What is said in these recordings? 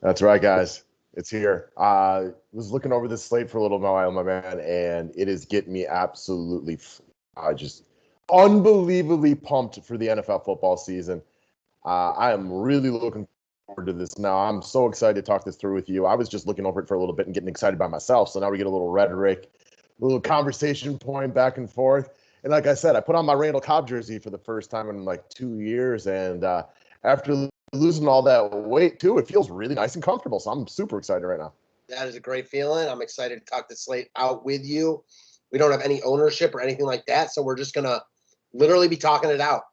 That's right, guys. It's here. Was looking over this slate for a little while, my man, and it is getting me absolutely just unbelievably pumped for the NFL football season. I am really looking forward to this now. I'm so excited to talk this through with you. I was just looking over it for a little bit and getting excited by myself. So now we get a little rhetoric, a little conversation point back and forth. And like I said, I put on my Randall Cobb jersey for the first time in like 2 years. And after losing all that weight too, it feels really nice and comfortable. So I'm super excited right now. That is a great feeling. I'm excited to talk the slate out with you. We don't have any ownership or anything like that, so we're just going to literally be talking it out.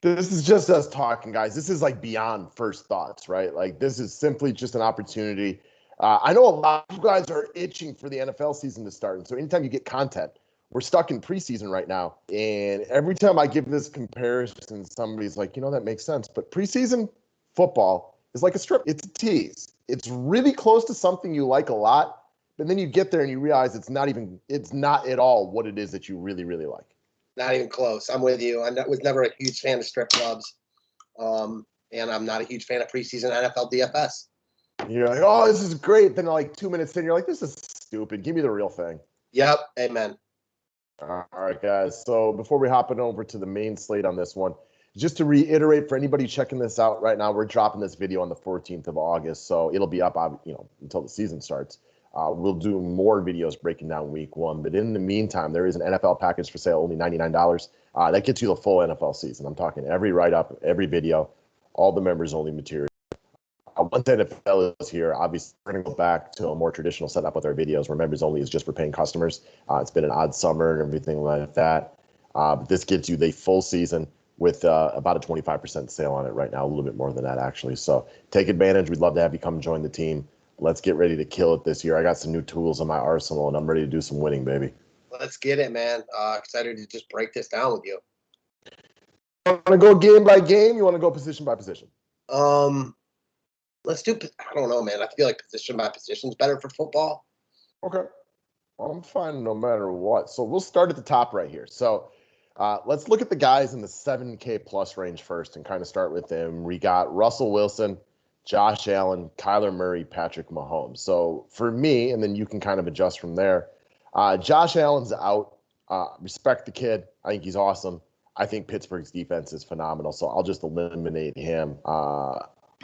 This is just us talking, guys. This is like beyond first thoughts, right? Like this is simply just an opportunity. I know a lot of you guys are itching for the NFL season to start. And so anytime you get content, we're stuck in preseason right now. And every time I give this comparison, somebody's like, that makes sense. But preseason football is like a strip. It's a tease. It's really close to something you like a lot. But then you get there and you realize it's not at all what it is that you really, really like. Not even close. I'm with you. I was never a huge fan of strip clubs. And I'm not a huge fan of preseason NFL DFS. You're like, oh, this is great. Then like 2 minutes in, you're like, this is stupid. Give me the real thing. Yep. Amen. All right, guys. So before we hop over to the main slate on this one, just to reiterate for anybody checking this out right now, we're dropping this video on the 14th of August. So it'll be up, until the season starts. We'll do more videos breaking down week one. But in the meantime, there is an NFL package for sale, only $99. That gets you the full NFL season. I'm talking every write-up, every video, all the members-only material. Once NFL is here, obviously, we're going to go back to a more traditional setup with our videos where members only is just for paying customers. It's been an odd summer and everything like that. But this gets you the full season with about a 25% sale on it right now, a little bit more than that, actually. So take advantage. We'd love to have you come join the team. Let's get ready to kill it this year. I got some new tools in my arsenal, and I'm ready to do some winning, baby. Let's get it, man. Excited to just break this down with you. You want to go game by game? You want to go position by position? Let's do. I don't know, man. I feel like position by position is better for football. Okay. I'm fine no matter what. So we'll start at the top right here. So let's look at the guys in the 7K plus range first and kind of start with them. We got Russell Wilson, Josh Allen, Kyler Murray, Patrick Mahomes. So for me, and then you can kind of adjust from there, Josh Allen's out. Respect the kid. I think he's awesome. I think Pittsburgh's defense is phenomenal, so I'll just eliminate him.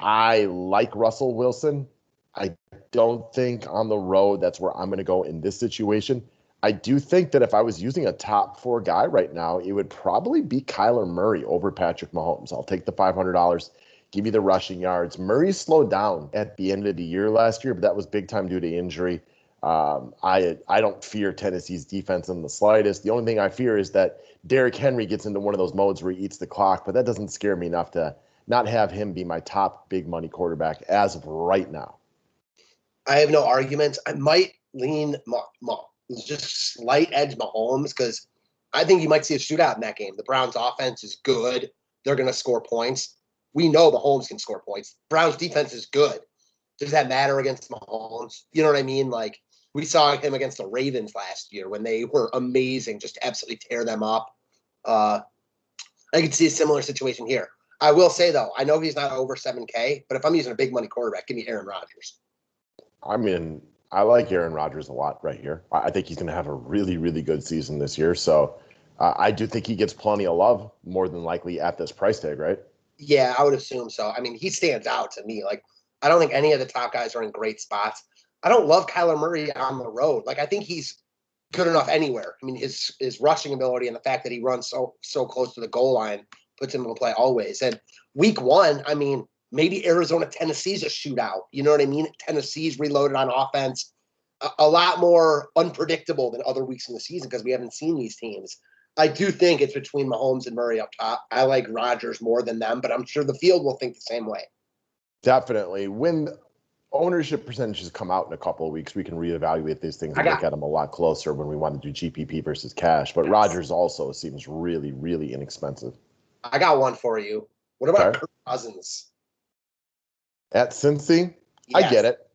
I like Russell Wilson. I don't think on the road that's where I'm going to go in this situation. I do think that if I was using a top 4 guy right now, it would probably be Kyler Murray over Patrick Mahomes. I'll take the $500, give you the rushing yards. Murray slowed down at the end of the year last year, but that was big time due to injury. I don't fear Tennessee's defense in the slightest. The only thing I fear is that Derrick Henry gets into one of those modes where he eats the clock, but that doesn't scare me enough to not have him be my top big money quarterback as of right now. I have no arguments. I might lean just slight edge Mahomes because I think you might see a shootout in that game. The Browns' offense is good. They're going to score points. We know Mahomes can score points. Browns' defense is good. Does that matter against Mahomes? You know what I mean? Like, we saw him against the Ravens last year when they were amazing, just absolutely tear them up. I could see a similar situation here. I will say, though, I know he's not over 7K, but if I'm using a big money quarterback, give me Aaron Rodgers. I mean, I like Aaron Rodgers a lot right here. I think he's going to have a really, really good season this year. So I do think he gets plenty of love, more than likely at this price tag, right? Yeah, I would assume so. I mean, he stands out to me. Like, I don't think any of the top guys are in great spots. I don't love Kyler Murray on the road. Like, I think he's good enough anywhere. I mean, his rushing ability and the fact that he runs so close to the goal line puts him in play always. And week one, I mean, maybe Arizona, Tennessee's a shootout. You know what I mean? Tennessee's reloaded on offense. A lot more unpredictable than other weeks in the season because we haven't seen these teams. I do think it's between Mahomes and Murray up top. I like Rodgers more than them, but I'm sure the field will think the same way. Definitely. When ownership percentages come out in a couple of weeks, we can reevaluate these things and look at them a lot closer when we want to do GPP versus cash. But yes, Rodgers also seems really, really inexpensive. I got one for you. What about Kirk Cousins? At Cincy? Yes. I get it.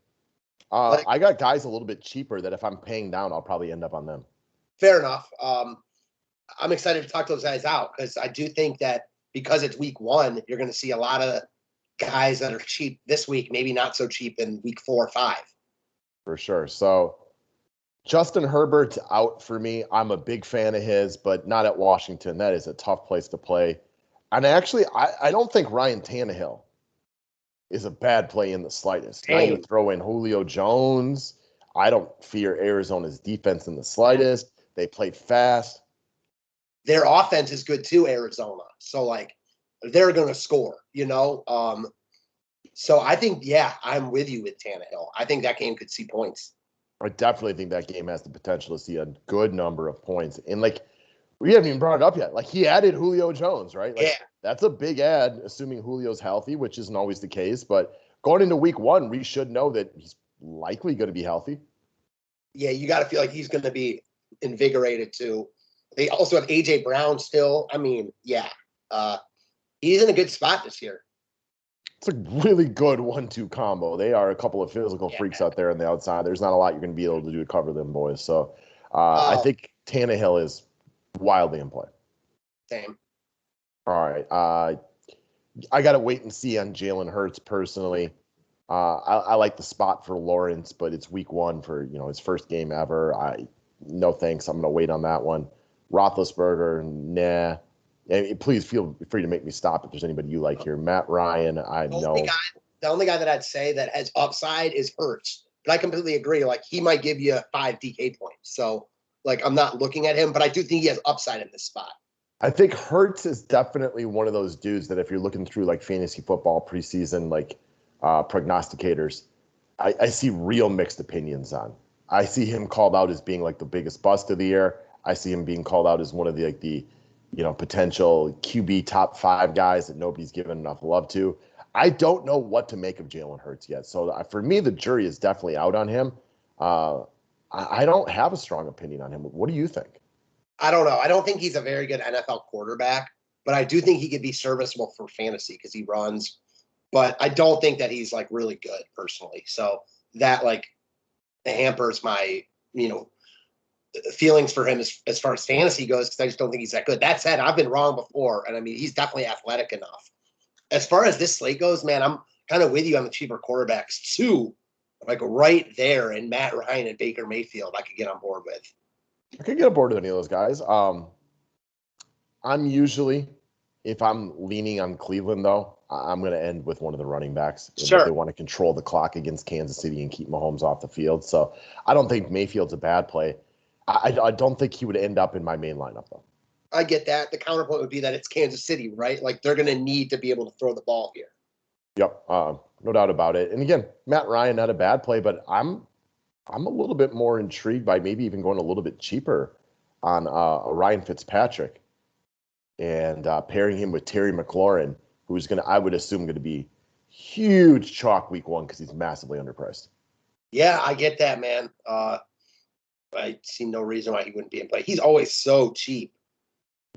I got guys a little bit cheaper that if I'm paying down, I'll probably end up on them. Fair enough. I'm excited to talk those guys out because I do think that because it's week one, you're going to see a lot of guys that are cheap this week, maybe not so cheap in week 4 or 5. For sure. So Justin Herbert's out for me. I'm a big fan of his, but not at Washington. That is a tough place to play. And actually, I don't think Ryan Tannehill is a bad play in the slightest. Now you throw in Julio Jones. I don't fear Arizona's defense in the slightest. They play fast. Their offense is good too, Arizona. So, like, they're going to score, So I think, I'm with you with Tannehill. I think that game could see points. I definitely think that game has the potential to see a good number of points. And, like, we haven't even brought it up yet. Like, he added Julio Jones, right? Like, that's a big add, assuming Julio's healthy, which isn't always the case. But going into week 1, we should know that he's likely going to be healthy. Yeah, you got to feel like he's going to be invigorated too. They also have A.J. Brown still. I mean, he's in a good spot this year. It's a really good 1-2 combo. They are a couple of physical freaks out there on the outside. There's not a lot you're going to be able to do to cover them boys. So I think Tannehill is wildly in play. Same. All right. I got to wait and see on Jalen Hurts personally. I like the spot for Lawrence, but it's week 1 for his first game ever. No thanks. I'm going to wait on that one. Roethlisberger, nah. And please feel free to make me stop if there's anybody you like here. Matt Ryan, The only guy that I'd say that has upside is Hurts. But I completely agree. Like, he might give you 5 DK points. So, like, I'm not looking at him, but I do think he has upside in this spot. I think Hurts is definitely one of those dudes that if you're looking through, like, fantasy football preseason, like, prognosticators, I see real mixed opinions on. I see him called out as being, like, the biggest bust of the year. I see him being called out as one of the, like, the potential QB top 5 guys that nobody's given enough love to. I don't know what to make of Jalen Hurts yet. So for me, the jury is definitely out on him. I don't have a strong opinion on him. What do you think? I don't know. I don't think he's a very good NFL quarterback, but I do think he could be serviceable for fantasy because he runs. But I don't think that he's, like, really good personally. So that, like, hampers my, feelings for him as far as fantasy goes, because I just don't think he's that good. That said, I've been wrong before, and I mean, he's definitely athletic enough. As far as this slate goes, man, I'm kind of with you on the cheaper quarterbacks too. Like, right there, and Matt Ryan and Baker Mayfield, I could get on board with. I could get on board with any of those guys. I'm usually, if I'm leaning on Cleveland, though, I'm going to end with one of the running backs. Sure. They want to control the clock against Kansas City and keep Mahomes off the field. So I don't think Mayfield's a bad play. I don't think he would end up in my main lineup, though. I get that. The counterpoint would be that it's Kansas City, right? Like, they're going to need to be able to throw the ball here. Yep, no doubt about it. And again, Matt Ryan, not a bad play, but I'm a little bit more intrigued by maybe even going a little bit cheaper on Ryan Fitzpatrick and pairing him with Terry McLaurin, who's I would assume, going to be huge chalk week 1 because he's massively underpriced. Yeah, I get that, man. I see no reason why he wouldn't be in play. He's always so cheap.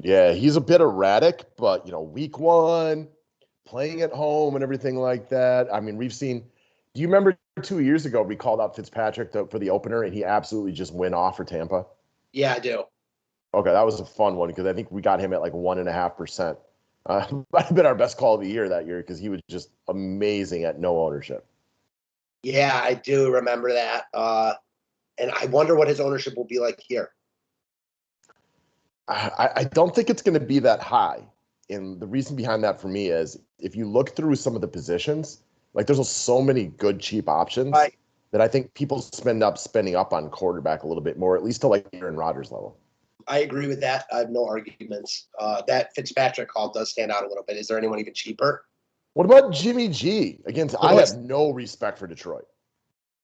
Yeah, he's a bit erratic, but, week 1, playing at home and everything like that. I mean, we've seen – do you remember 2 years ago we called out Fitzpatrick for the opener and he absolutely just went off for Tampa? Yeah, I do. Okay, that was a fun one because I think we got him at like 1.5%. Might have been our best call of the year that year because he was just amazing at no ownership. Yeah, I do remember that. And I wonder what his ownership will be like here. I don't think it's going to be that high. And the reason behind that for me is if you look through some of the positions, like there's so many good, cheap options that I think people spending up on quarterback a little bit more, at least to like Aaron Rodgers level. I agree with that. I have no arguments. That Fitzpatrick call does stand out a little bit. Is there anyone even cheaper? What about Jimmy G? I have no respect for Detroit.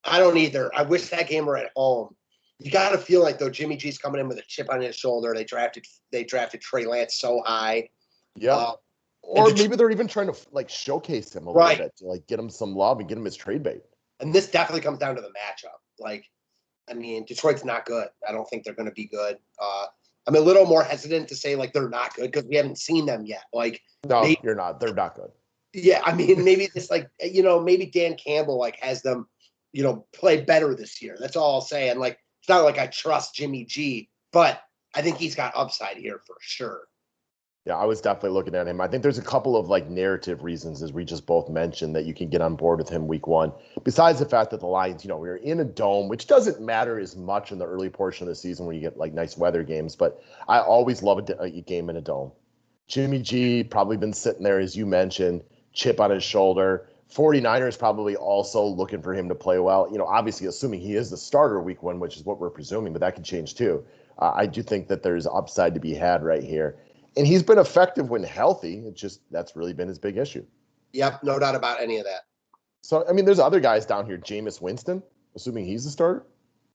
I don't either. I wish that game were at home. You got to feel like, though, Jimmy G's coming in with a chip on his shoulder. They drafted Trey Lance so high. Yeah. Or maybe they're even trying to like showcase him a little bit to like get him some love and get him his trade bait. And this definitely comes down to the matchup. Like, I mean, Detroit's not good. I don't think they're going to be good. I'm a little more hesitant to say like they're not good because we haven't seen them yet. Like, no, you're not. They're not good. Yeah, I mean, maybe it's like maybe Dan Campbell like has them, play better this year. That's all I'll say. And like, it's not like I trust Jimmy G, but I think he's got upside here for sure. Yeah, I was definitely looking at him. I think there's a couple of like narrative reasons, as we just both mentioned, that you can get on board with him week one. Besides the fact that the Lions, we are in a dome, which doesn't matter as much in the early portion of the season when you get like nice weather games. But I always love a game in a dome. Jimmy G probably been sitting there, as you mentioned, chip on his shoulder. 49ers probably also looking for him to play well. Obviously assuming he is the starter week one, which is what we're presuming, but that could change too. I do think that there's upside to be had right here. And he's been effective when healthy. It's just that's really been his big issue. Yep, no doubt about any of that. So, I mean, there's other guys down here. Jameis Winston, assuming he's the starter.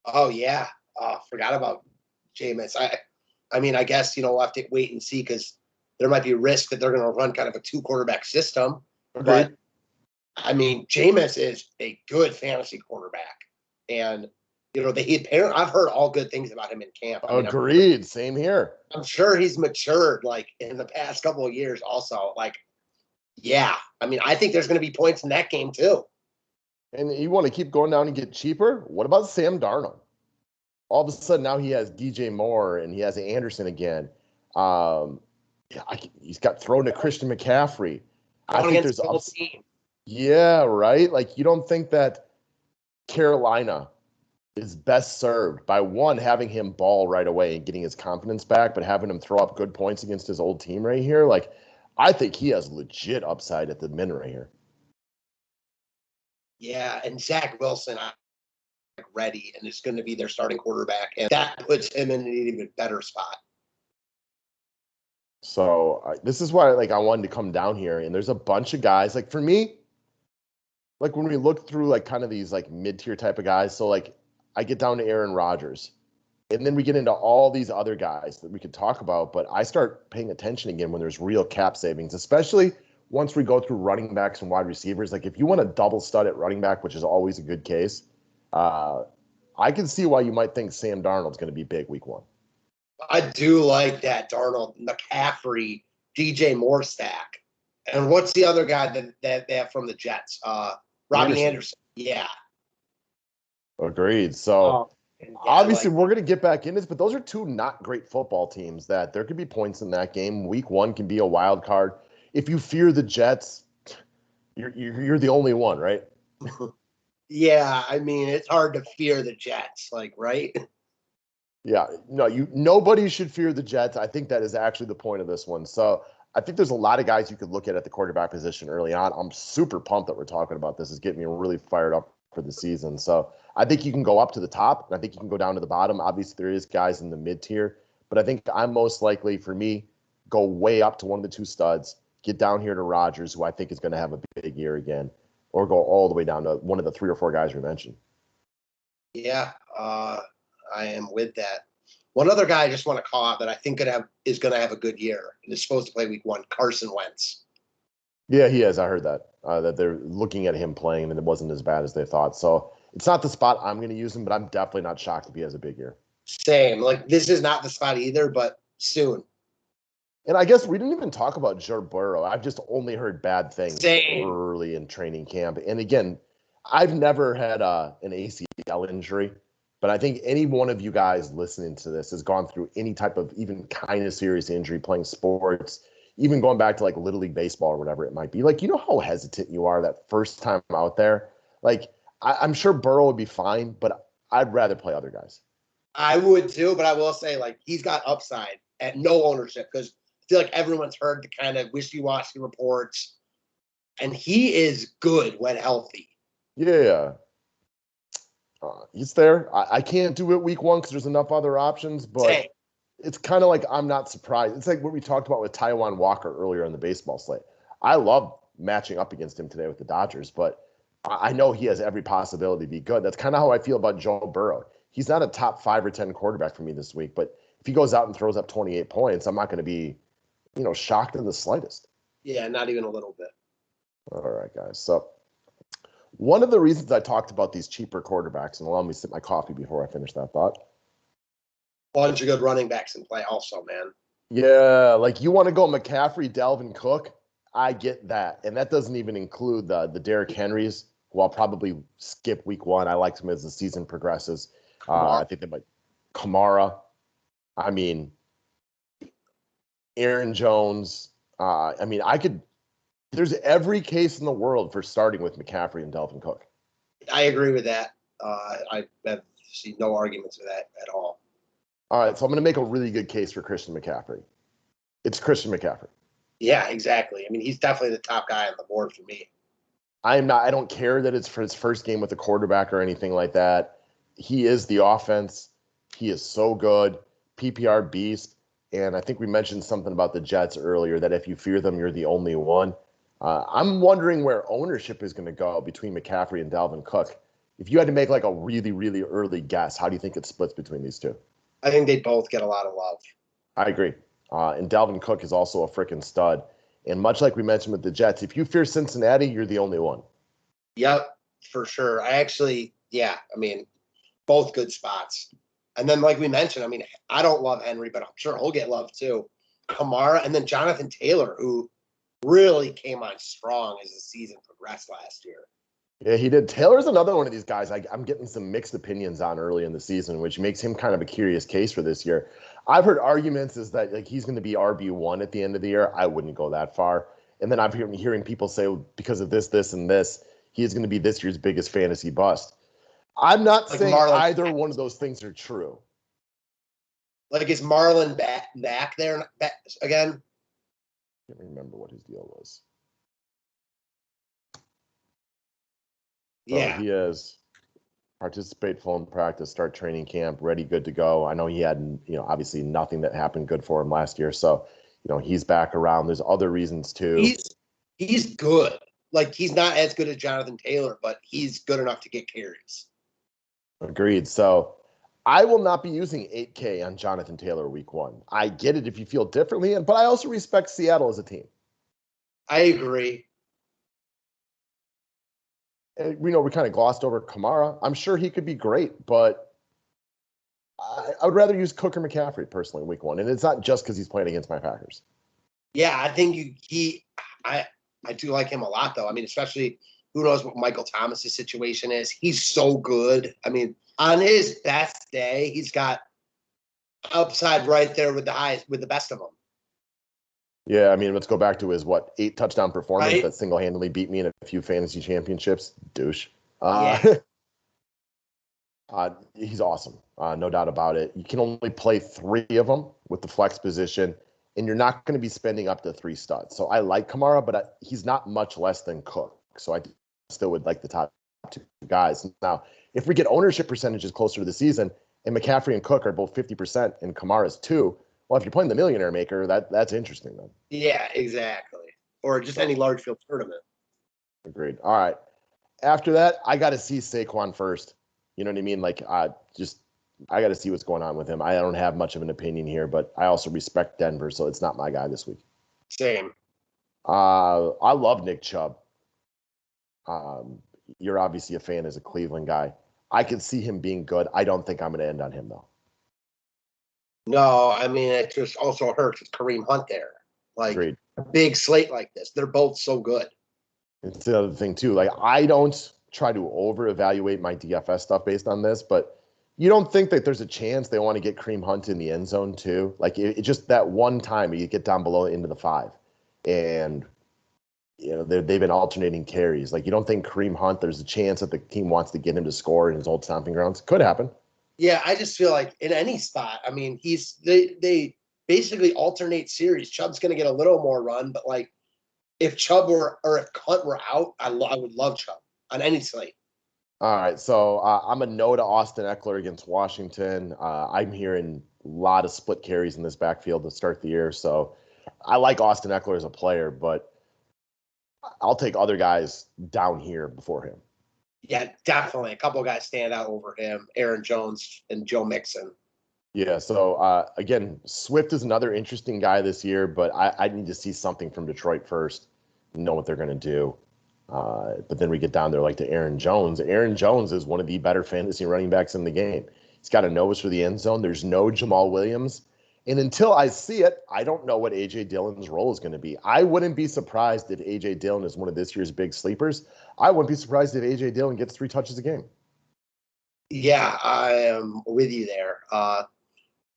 Oh, yeah. Forgot about Jameis. I mean, I guess, we'll have to wait and see because there might be a risk that they're going to run kind of a 2-quarterback system. Agreed. But, I mean, Jameis is a good fantasy quarterback. And, I've heard all good things about him in camp. Agreed. Same here. I'm sure he's matured, like, in the past couple of years also. Like, yeah. I mean, I think there's going to be points in that game, too. And you want to keep going down and get cheaper? What about Sam Darnold? All of a sudden, now he has DJ Moore and he has Anderson again. He's got thrown to Christian McCaffrey. I think there's team. Yeah, right? Like, you don't think that Carolina is best served by, one, having him ball right away and getting his confidence back, but having him throw up good points against his old team right here? Like, I think he has legit upside at the minute right here. Yeah, and Zach Wilson, ready, and it's going to be their starting quarterback, and that puts him in an even better spot. So this is why, I wanted to come down here, and there's a bunch of guys. Like, for me, like, when we look through, kind of these, mid-tier type of guys, so, I get down to Aaron Rodgers, and then we get into all these other guys that we could talk about, but I start paying attention again when there's real cap savings, especially once we go through running backs and wide receivers. Like, if you want a double stud at running back, which is always a good case, I can see why you might think Sam Darnold's going to be big week one. I do like that Darnold, McCaffrey, DJ Moore stack. And what's the other guy that they have from the Jets? Robbie Anderson. Yeah. Agreed. So obviously we're going to get back in this, but those are two not great football teams that there could be points in that game. Week one can be a wild card. If you fear the Jets, you're the only one, right? Yeah, I mean, it's hard to fear the Jets, right? Yeah, no, nobody should fear the Jets. I think that is actually the point of this one. So I think there's a lot of guys you could look at the quarterback position early on. I'm super pumped that we're talking about this. It's getting me really fired up for the season. So I think you can go up to the top, and I think you can go down to the bottom. Obviously, there is guys in the mid-tier, but I think I'm most likely, for me, go way up to one of the two studs, get down here to Rodgers, who I think is going to have a big year again, or go all the way down to one of the 3 or 4 guys we mentioned. Yeah, I am with that. One other guy I just want to call out that I think is going to have a good year and is supposed to play week one, Carson Wentz. Yeah, he is. I heard that they're looking at him playing and it wasn't as bad as they thought. So it's not the spot I'm going to use him, but I'm definitely not shocked if he has a big year. Same. This is not the spot either, but soon. And I guess we didn't even talk about Joe Burrow. I've just only heard bad things early in training camp. And again, I've never had an ACL injury, but I think any one of you guys listening to this has gone through any type of even kind of serious injury playing sports, even going back to Little League baseball or whatever it might be. You know how hesitant you are that first time out there? I'm sure Burrow would be fine, but I'd rather play other guys. I would too, but I will say he's got upside at no ownership because I feel like everyone's heard the kind of wishy-washy reports, and he is good when healthy. Yeah. He's there. I can't do it week one because there's enough other options, but it's kind of I'm not surprised. It's like what we talked about with Taiwan Walker earlier in the baseball slate. I love matching up against him today with the Dodgers, but I know he has every possibility to be good. That's kind of how I feel about Joe Burrow. He's not a top 5 or 10 quarterback for me this week, but if he goes out and throws up 28 points, I'm not going to be, shocked in the slightest. Yeah, not even a little bit. All right, guys. So one of the reasons I talked about these cheaper quarterbacks, and allow me to sip my coffee before I finish that thought. Bunch of good running backs in play also, man. Yeah, you want to go McCaffrey, Dalvin Cook. I get that. And that doesn't even include the Derrick Henrys, who I'll probably skip week one. I like them as the season progresses. I think they might. Kamara. I mean, Aaron Jones. I mean, there's every case in the world for starting with McCaffrey and Dalvin Cook. I agree with that. I see no arguments with that at all. All right, so I'm going to make a really good case for Christian McCaffrey. It's Christian McCaffrey. Yeah, exactly. I mean, he's definitely the top guy on the board for me. I don't care that it's for his first game with a quarterback or anything like that. He is the offense. He is so good. PPR beast. And I think we mentioned something about the Jets earlier, that if you fear them, you're the only one. I'm wondering where ownership is going to go between McCaffrey and Dalvin Cook. If you had to make like a really, really early guess, how do you think it splits between these two? I think they both get a lot of love. I agree. And Dalvin Cook is also a freaking stud. And much like we mentioned with the Jets, if you fear Cincinnati, you're the only one. Yep, for sure. I mean, both good spots. And then, like we mentioned, I mean, I don't love Henry, but I'm sure he'll get love too. Kamara, and then Jonathan Taylor, who really came on strong as the season progressed last year. Yeah, he did. Taylor's another one of these guys I'm getting some mixed opinions on early in the season, which makes him kind of a curious case for this year. I've heard arguments is that like he's going to be RB1 at the end of the year. I wouldn't go that far. And then I'm hearing people say, well, because of this, this, and this, he is going to be this year's biggest fantasy bust. I'm not saying either one of those things are true. Like, is Marlon back there again? I can't remember what his deal was. Yeah. So he is participate full in practice, start training camp, ready, good to go. I know he had, obviously nothing that happened good for him last year. So, he's back around. There's other reasons too. He's good. Like, he's not as good as Jonathan Taylor, but he's good enough to get carries. Agreed. So I will not be using 8K on Jonathan Taylor week 1. I get it if you feel differently, but I also respect Seattle as a team. I agree. We kind of glossed over Kamara. I'm sure he could be great, but I would rather use Cook or McCaffrey personally week 1. And it's not just because he's playing against my Packers. Yeah, I think I do like him a lot, though. I mean, especially who knows what Michael Thomas's situation is. He's so good. I mean, on his best day, he's got upside right there with the best of them. Yeah, I mean, let's go back to his 8 touchdown performance right? That single-handedly beat me in a few fantasy championships. Douche. He's awesome. No doubt about it. You can only play 3 of them with the flex position, and you're not going to be spending up to 3 studs. So I like Kamara, but he's not much less than Cook. So I still would like the top 2 guys. Now, if we get ownership percentages closer to the season, and McCaffrey and Cook are both 50% and Kamara's 2, well, if you're playing the millionaire maker, that's interesting then. Yeah, exactly. Or just any large field tournament. Agreed. All right. After that, I got to see Saquon first. You know what I mean? Like, I got to see what's going on with him. I don't have much of an opinion here, but I also respect Denver, so it's not my guy this week. Same. I love Nick Chubb. You're obviously a fan as a Cleveland guy. I can see him being good. I don't think I'm going to end on him, though. No, I mean, it just also hurts with Kareem Hunt there. Like, Agreed. A big slate like this. They're both so good. It's the other thing, too. Like, I don't try to over-evaluate my DFS stuff based on this, but you don't think that there's a chance they want to get Kareem Hunt in the end zone, too? Like, it just that one time you get down below into the 5. And, they've been alternating carries. Like, you don't think Kareem Hunt, there's a chance that the team wants to get him to score in his old stomping grounds? Could happen. Yeah, I just feel like in any spot, I mean, they basically alternate series. Chubb's going to get a little more run, but like if Chubb if Hunt were out, I would love Chubb on any slate. All right, so I'm a no to Austin Eckler against Washington. I'm hearing a lot of split carries in this backfield to start the year, so I like Austin Eckler as a player, but I'll take other guys down here before him. Yeah, definitely. A couple of guys stand out over him, Aaron Jones and Joe Mixon. Yeah, so again, Swift is another interesting guy this year, but I need to see something from Detroit first, know what they're going to do. But then we get down there like to Aaron Jones. Aaron Jones is one of the better fantasy running backs in the game. He's got a nose for the end zone. There's no Jamal Williams. And until I see it, I don't know what A.J. Dillon's role is going to be. I wouldn't be surprised if A.J. Dillon is one of this year's big sleepers. I wouldn't be surprised if A.J. Dillon gets 3 touches a game. Yeah, I am with you there.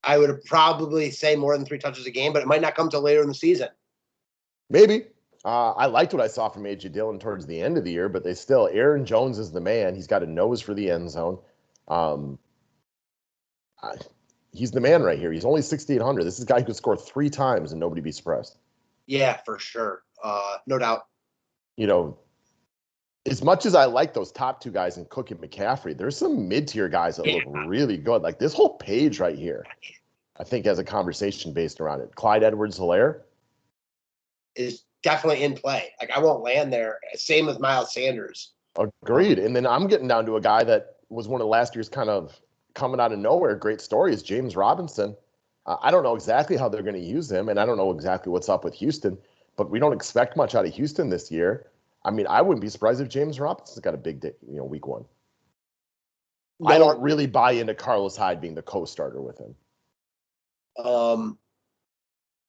I would probably say more than 3 touches a game, but it might not come till later in the season. Maybe. I liked what I saw from A.J. Dillon towards the end of the year, but Aaron Jones is the man. He's got a nose for the end zone. He's the man right here. He's only 6,800. This is a guy who could score 3 times and nobody be surprised. Yeah, for sure. No doubt. As much as I like those top 2 guys in Cook and McCaffrey, there's some mid-tier guys that look really good. Like this whole page right here, I think has a conversation based around it. Clyde Edwards-Helaire is definitely in play. Like I won't land there. Same with Miles Sanders. Agreed. And then I'm getting down to a guy that was one of last year's kind of coming out of nowhere. Great story is James Robinson. I don't know exactly how they're going to use him, and I don't know exactly what's up with Houston, but we don't expect much out of Houston this year. I mean, I wouldn't be surprised if James Robinson's got a big day, week 1. No, I don't really buy into Carlos Hyde being the co-starter with him.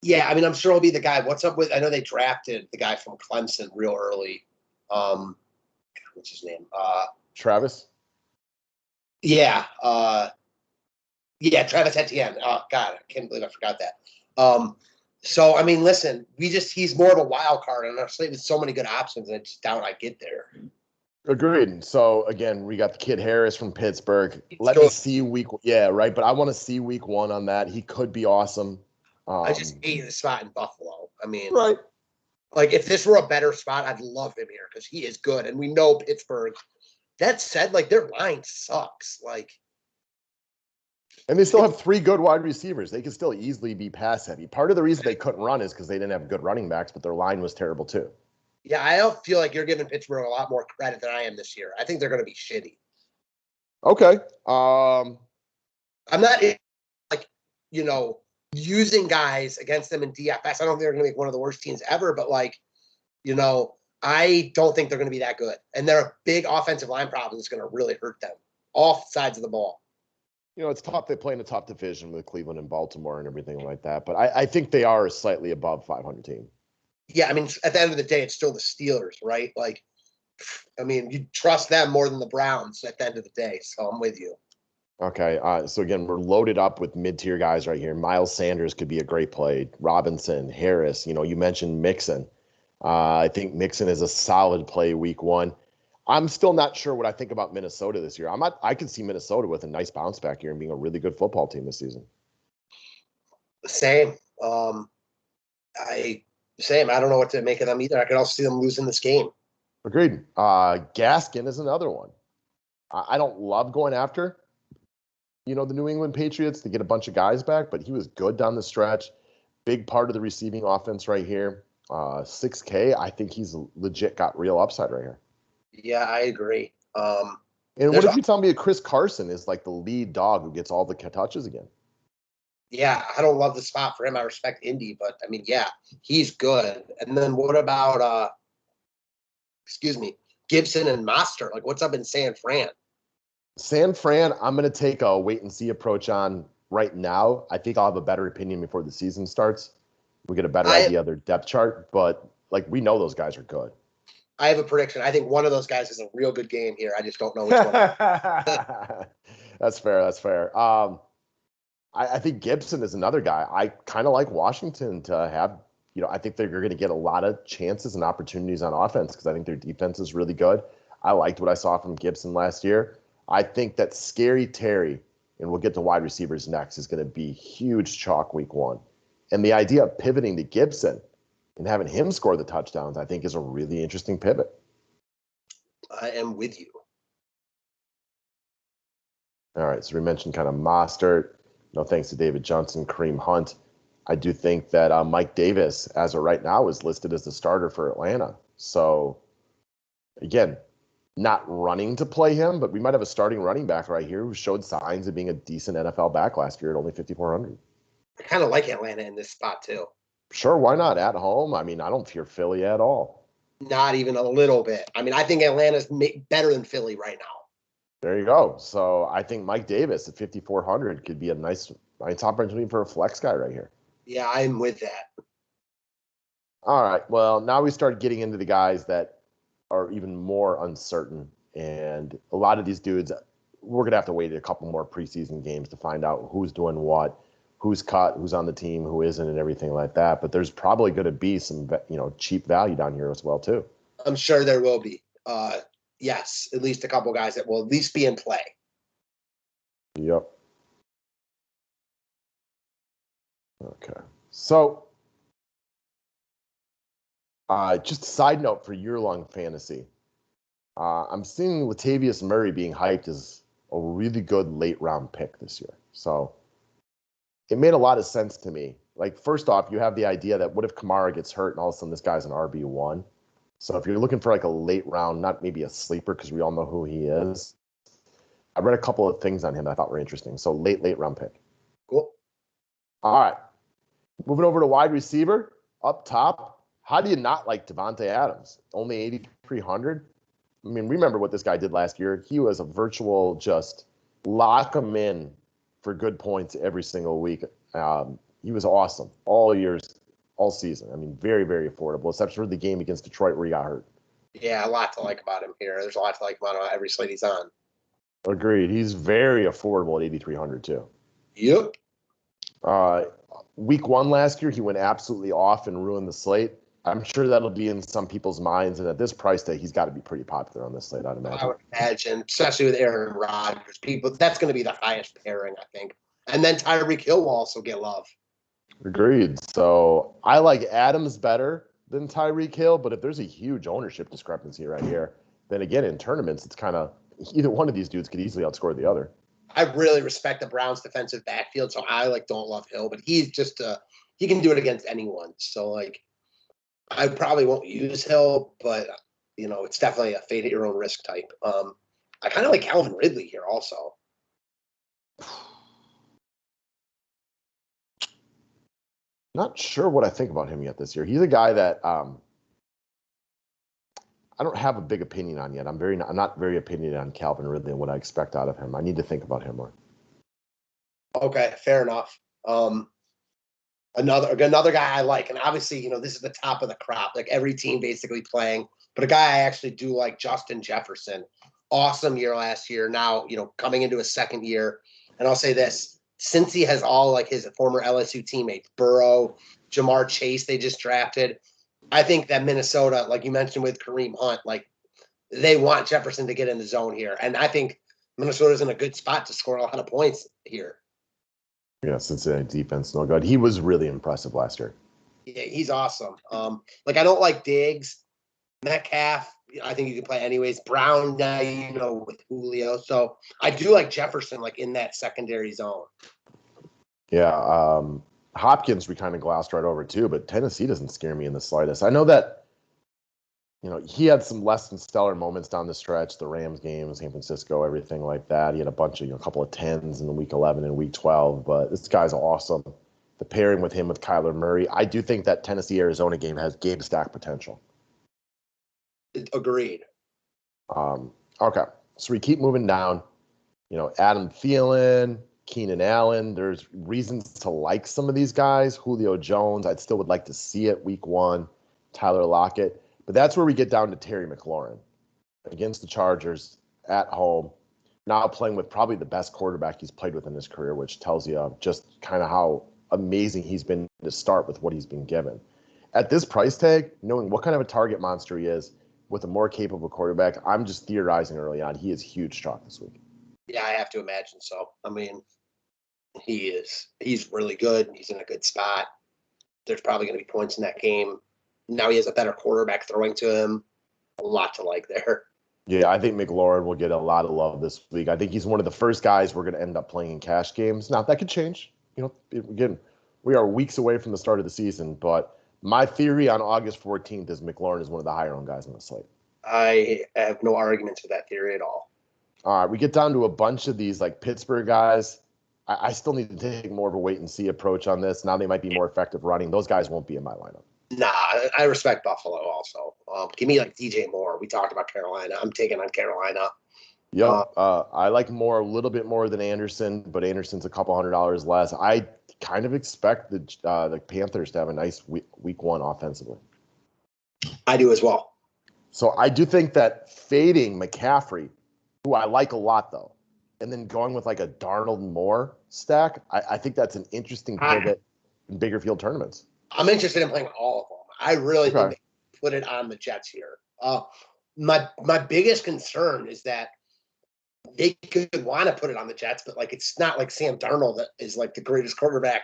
Yeah, I mean, I'm sure he'll be the guy. What's up with? I know they drafted the guy from Clemson real early. What's his name? Travis. Yeah. Travis Etienne. Oh God, I can't believe I forgot that. So I mean, listen, he's more of a wild card, and our slate with so many good options, and I just doubt I get there. Agreed. So again, we got the kid Harris from Pittsburgh. Let me see right. But I want to see week 1 on that. He could be awesome. I just hate the spot in Buffalo. I mean, right. Like if this were a better spot, I'd love him here because he is good, and we know Pittsburgh. That said, like their line sucks. Like, and they still have 3 good wide receivers. They could still easily be pass heavy. Part of the reason they couldn't run is because they didn't have good running backs, but their line was terrible too. Yeah, I don't feel like you're giving Pittsburgh a lot more credit than I am this year. I think they're going to be shitty. Okay. I'm not like, using guys against them in DFS. I don't think they're going to make one of the worst teams ever, but I don't think they're going to be that good. And their big offensive line problem is going to really hurt them. All sides of the ball. It's tough. They play in a tough division with Cleveland and Baltimore and everything like that. But I think they are a slightly above 500 team. Yeah, I mean, at the end of the day, it's still the Steelers, right? Like, I mean, you trust them more than the Browns at the end of the day. So I'm with you. Okay. So again, we're loaded up with mid-tier guys right here. Miles Sanders could be a great play. Robinson, Harris, you mentioned Mixon. I think Mixon is a solid play week 1. I'm still not sure what I think about Minnesota this year. I could see Minnesota with a nice bounce back here and being a really good football team this season. Same. I don't know what to make of them either. I could also see them losing this game. Agreed. Gaskin is another one. I don't love going after, the New England Patriots to get a bunch of guys back, but he was good down the stretch. Big part of the receiving offense right here. $6K. I think he's legit got real upside right here. Yeah, I agree. And what if you tell me that Chris Carson is like the lead dog who gets all the touches again? Yeah, I don't love the spot for him. I respect Indy, but I mean, yeah, he's good. And then what about Gibson and Monster? Like, what's up in San Fran? San Fran, I'm going to take a wait and see approach on right now. I think I'll have a better opinion before the season starts. We get a better idea of their depth chart, but we know those guys are good. I have a prediction. I think one of those guys is a real good game here. I just don't know which one. That's fair. I think Gibson is another guy. I kind of like Washington to have, I think they're going to get a lot of chances and opportunities on offense because I think their defense is really good. I liked what I saw from Gibson last year. I think that Scary Terry, and we'll get to wide receivers next, is going to be huge chalk week 1. And the idea of pivoting to Gibson and having him score the touchdowns, I think, is a really interesting pivot. I am with you. All right, so we mentioned kind of Mostert. No thanks to David Johnson, Kareem Hunt. I do think that Mike Davis, as of right now, is listed as the starter for Atlanta. So, again, not running to play him, but we might have a starting running back right here who showed signs of being a decent NFL back last year at only 5,400. I kind of like Atlanta in this spot, too. Sure, why not? At home? I mean, I don't fear Philly at all. Not even a little bit. I mean, I think Atlanta's better than Philly right now. There you go. So I think Mike Davis at 5,400 could be a nice opportunity for a flex guy right here. Yeah, I'm with that. All right. Well, now we start getting into the guys that are even more uncertain. And a lot of these dudes, we're going to have to wait a couple more preseason games to find out who's doing what. who's cut, who's on the team, who isn't, and everything like that. But there's probably going to be some, cheap value down here as well, too. I'm sure there will be. Yes, at least a couple guys that will at least be in play. Yep. Okay. So, just a side note for year-long fantasy. I'm seeing Latavius Murray being hyped as a really good late-round pick this year. So, it made a lot of sense to me. Like, first off, you have the idea that what if Kamara gets hurt and all of a sudden this guy's an RB1? So if you're looking for like a late round, not maybe a sleeper because we all know who he is, I read a couple of things on him that I thought were interesting. So late round pick. Cool. All right. Moving over to wide receiver up top. How do you not like Devante Adams? Only 8,300. I mean, remember what this guy did last year. He was a virtual just lock him in for good points every single week. He was awesome all years. All season. I mean, very, very affordable, except for the game against Detroit where he got hurt. Yeah, a lot to like about him here. There's a lot to like about him every slate he's on. Agreed. He's very affordable at 8,300 too. Yep. Week 1 last year, he went absolutely off and ruined the slate. I'm sure that'll be in some people's minds, and at this price tag, he's got to be pretty popular on this slate, I'd imagine. I would imagine, especially with Aaron Rodgers. That's going to be the highest pairing, I think. And then Tyreek Hill will also get love. Agreed. So I like Adams better than Tyreek Hill, but if there's a huge ownership discrepancy right here, then again, in tournaments, it's kind of either one of these dudes could easily outscore the other. I really respect the Browns' defensive backfield, so I don't love Hill, but he's just he can do it against anyone. So I probably won't use Hill, but it's definitely a fade at your own risk type. I kind of like Calvin Ridley here also. Not sure what I think about him yet this year. He's a guy that I don't have a big opinion on yet. I'm not very opinionated on Calvin Ridley and what I expect out of him. I need to think about him more. Okay, fair enough. Another guy I like, and obviously, this is the top of the crop. Like every team basically playing, but a guy I actually do like, Justin Jefferson. Awesome year last year. Now, coming into a second year, and I'll say this. Since he has all his former LSU teammates, Burrow, Jamar Chase, they just drafted. I think that Minnesota, like you mentioned with Kareem Hunt, they want Jefferson to get in the zone here. And I think Minnesota's in a good spot to score a lot of points here. Yeah, Cincinnati defense, no good. He was really impressive last year. Yeah, he's awesome. I don't like Diggs. Metcalf, I think you can play anyways. Brown, with Julio. So I do like Jefferson, in that secondary zone. Yeah, Hopkins we kind of glossed right over too, but Tennessee doesn't scare me in the slightest. I know that, he had some less than stellar moments down the stretch, the Rams game, San Francisco, everything like that. He had a bunch of, a couple of 10s in week 11 and week 12, but this guy's awesome. The pairing with him with Kyler Murray, I do think that Tennessee-Arizona game has game stack potential. Agreed. Okay, so we keep moving down. Adam Thielen, Keenan Allen. There's reasons to like some of these guys. Julio Jones, I still would like to see it week 1. Tyler Lockett. But that's where we get down to Terry McLaurin against the Chargers at home. Now playing with probably the best quarterback he's played with in his career, which tells you just kind of how amazing he's been to start with what he's been given. At this price tag, knowing what kind of a target monster he is with a more capable quarterback, I'm just theorizing early on. He is huge chalk this week. Yeah, I have to imagine so. I mean, he is. He's really good. He's in a good spot. There's probably going to be points in that game. Now he has a better quarterback throwing to him. A lot to like there. Yeah, I think McLaurin will get a lot of love this week. I think he's one of the first guys we're going to end up playing in cash games. Now, that could change. Again, we are weeks away from the start of the season, but my theory on August 14th is McLaurin is one of the higher-owned guys on the slate. I have no arguments with that theory at all. All right, we get down to a bunch of these Pittsburgh guys. I still need to take more of a wait-and-see approach on this. Now they might be more effective running. Those guys won't be in my lineup. Nah, I respect Buffalo also. Give me DJ Moore. We talked about Carolina. I'm taking on Carolina. Yep. I like Moore a little bit more than Anderson, but Anderson's a couple $100 less. I kind of expect the Panthers to have a nice week 1 offensively. I do as well. So I do think that fading McCaffrey, who I like a lot though, and then going with like a Darnold Moore stack, I think that's an interesting pivot in bigger field tournaments. I'm interested in playing all of them. I really think they put it on the Jets here. My biggest concern is that they could want to put it on the Jets, but like it's not like Sam Darnold that is like the greatest quarterback,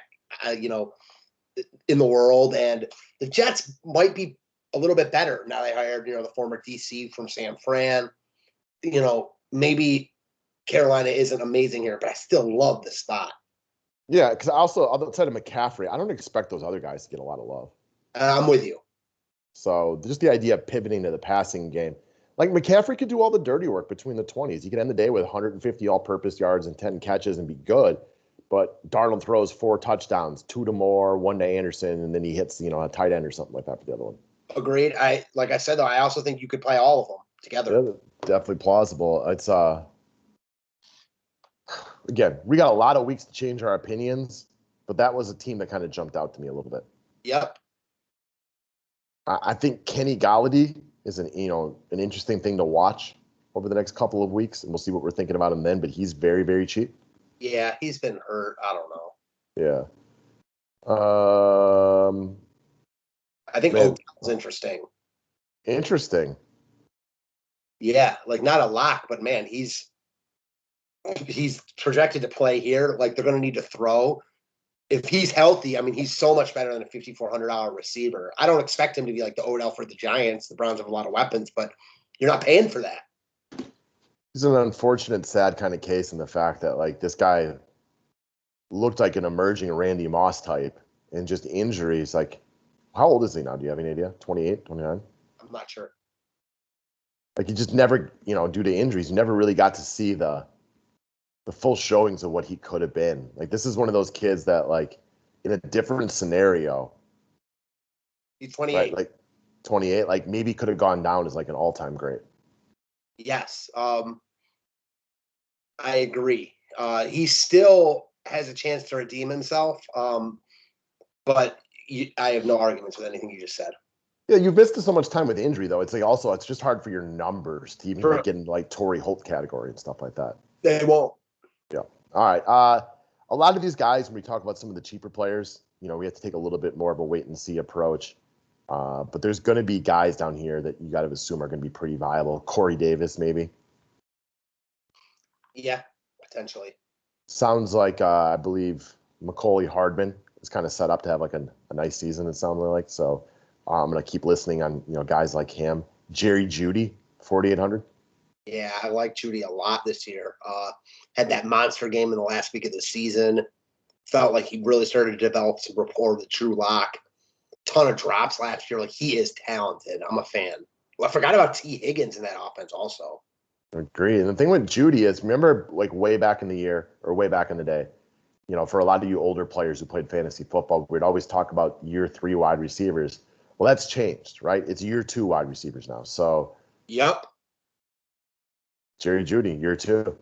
in the world, and the Jets might be a little bit better now they hired the former DC from San Fran. Maybe Carolina isn't amazing here, but I still love the spot. Yeah, because also outside of McCaffrey, I don't expect those other guys to get a lot of love. I'm with you. So just the idea of pivoting to the passing game. Like McCaffrey could do all the dirty work between the 20s. He could end the day with 150 all-purpose yards and 10 catches and be good. But Darnold throws 4 touchdowns, 2 to Moore, 1 to Anderson, and then he hits, a tight end or something like that for the other one. Agreed. Like I said, though, I also think you could play all of them together. Yeah, definitely plausible. It's again, we got a lot of weeks to change our opinions, but that was a team that kind of jumped out to me a little bit. Yep. I think Kenny Galladay is an interesting thing to watch over the next couple of weeks, and we'll see what we're thinking about him then. But he's very, very cheap. Yeah, he's been hurt. I don't know. Yeah. I think Odell's interesting. Interesting. Yeah, like not a lock, but man, he's projected to play here. Like they're going to need to throw. If he's healthy, I mean, he's so much better than a $5,400 receiver. I don't expect him to be like the Odell for the Giants. The Browns have a lot of weapons, but you're not paying for that. He's an unfortunate, sad kind of case in the fact that like this guy looked like an emerging Randy Moss type, and just injuries. Like, how old is he now? Do you have any idea? 28, 29? I'm not sure. Like he just never, due to injuries, you never really got to see the full showings of what he could have been. Like this is one of those kids that like in a different scenario. He's 28. Right, like 28, like maybe could have gone down as like an all-time great. Yes. I agree. He still has a chance to redeem himself. But I have no arguments with anything you just said. Yeah, you've missed so much time with injury though. It's like also it's just hard for your numbers to even get in like Torrey Holt category and stuff like that. They won't. Yeah. All right. A lot of these guys, when we talk about some of the cheaper players, we have to take a little bit more of a wait and see approach. But there's going to be guys down here that you got to assume are going to be pretty viable. Corey Davis, maybe. Yeah, potentially. Sounds like I believe Macaulay Hardman is kind of set up to have like a nice season. It sounds like so. I'm going to keep listening on guys like him. Jerry Jeudy, 4,800. Yeah, I like Jeudy a lot this year. Had that monster game in the last week of the season. Felt like he really started to develop some rapport with Drew Lock. Ton of drops last year. Like he is talented. I'm a fan. Well, I forgot about T. Higgins in that offense also. Agreed. And the thing with Jeudy is, remember, like way back in the year or way back in the day, for a lot of you older players who played fantasy football, we'd always talk about year 3 wide receivers. Well, that's changed, right? It's year 2 wide receivers now. So, yep. Jerry Jeudy, year 2.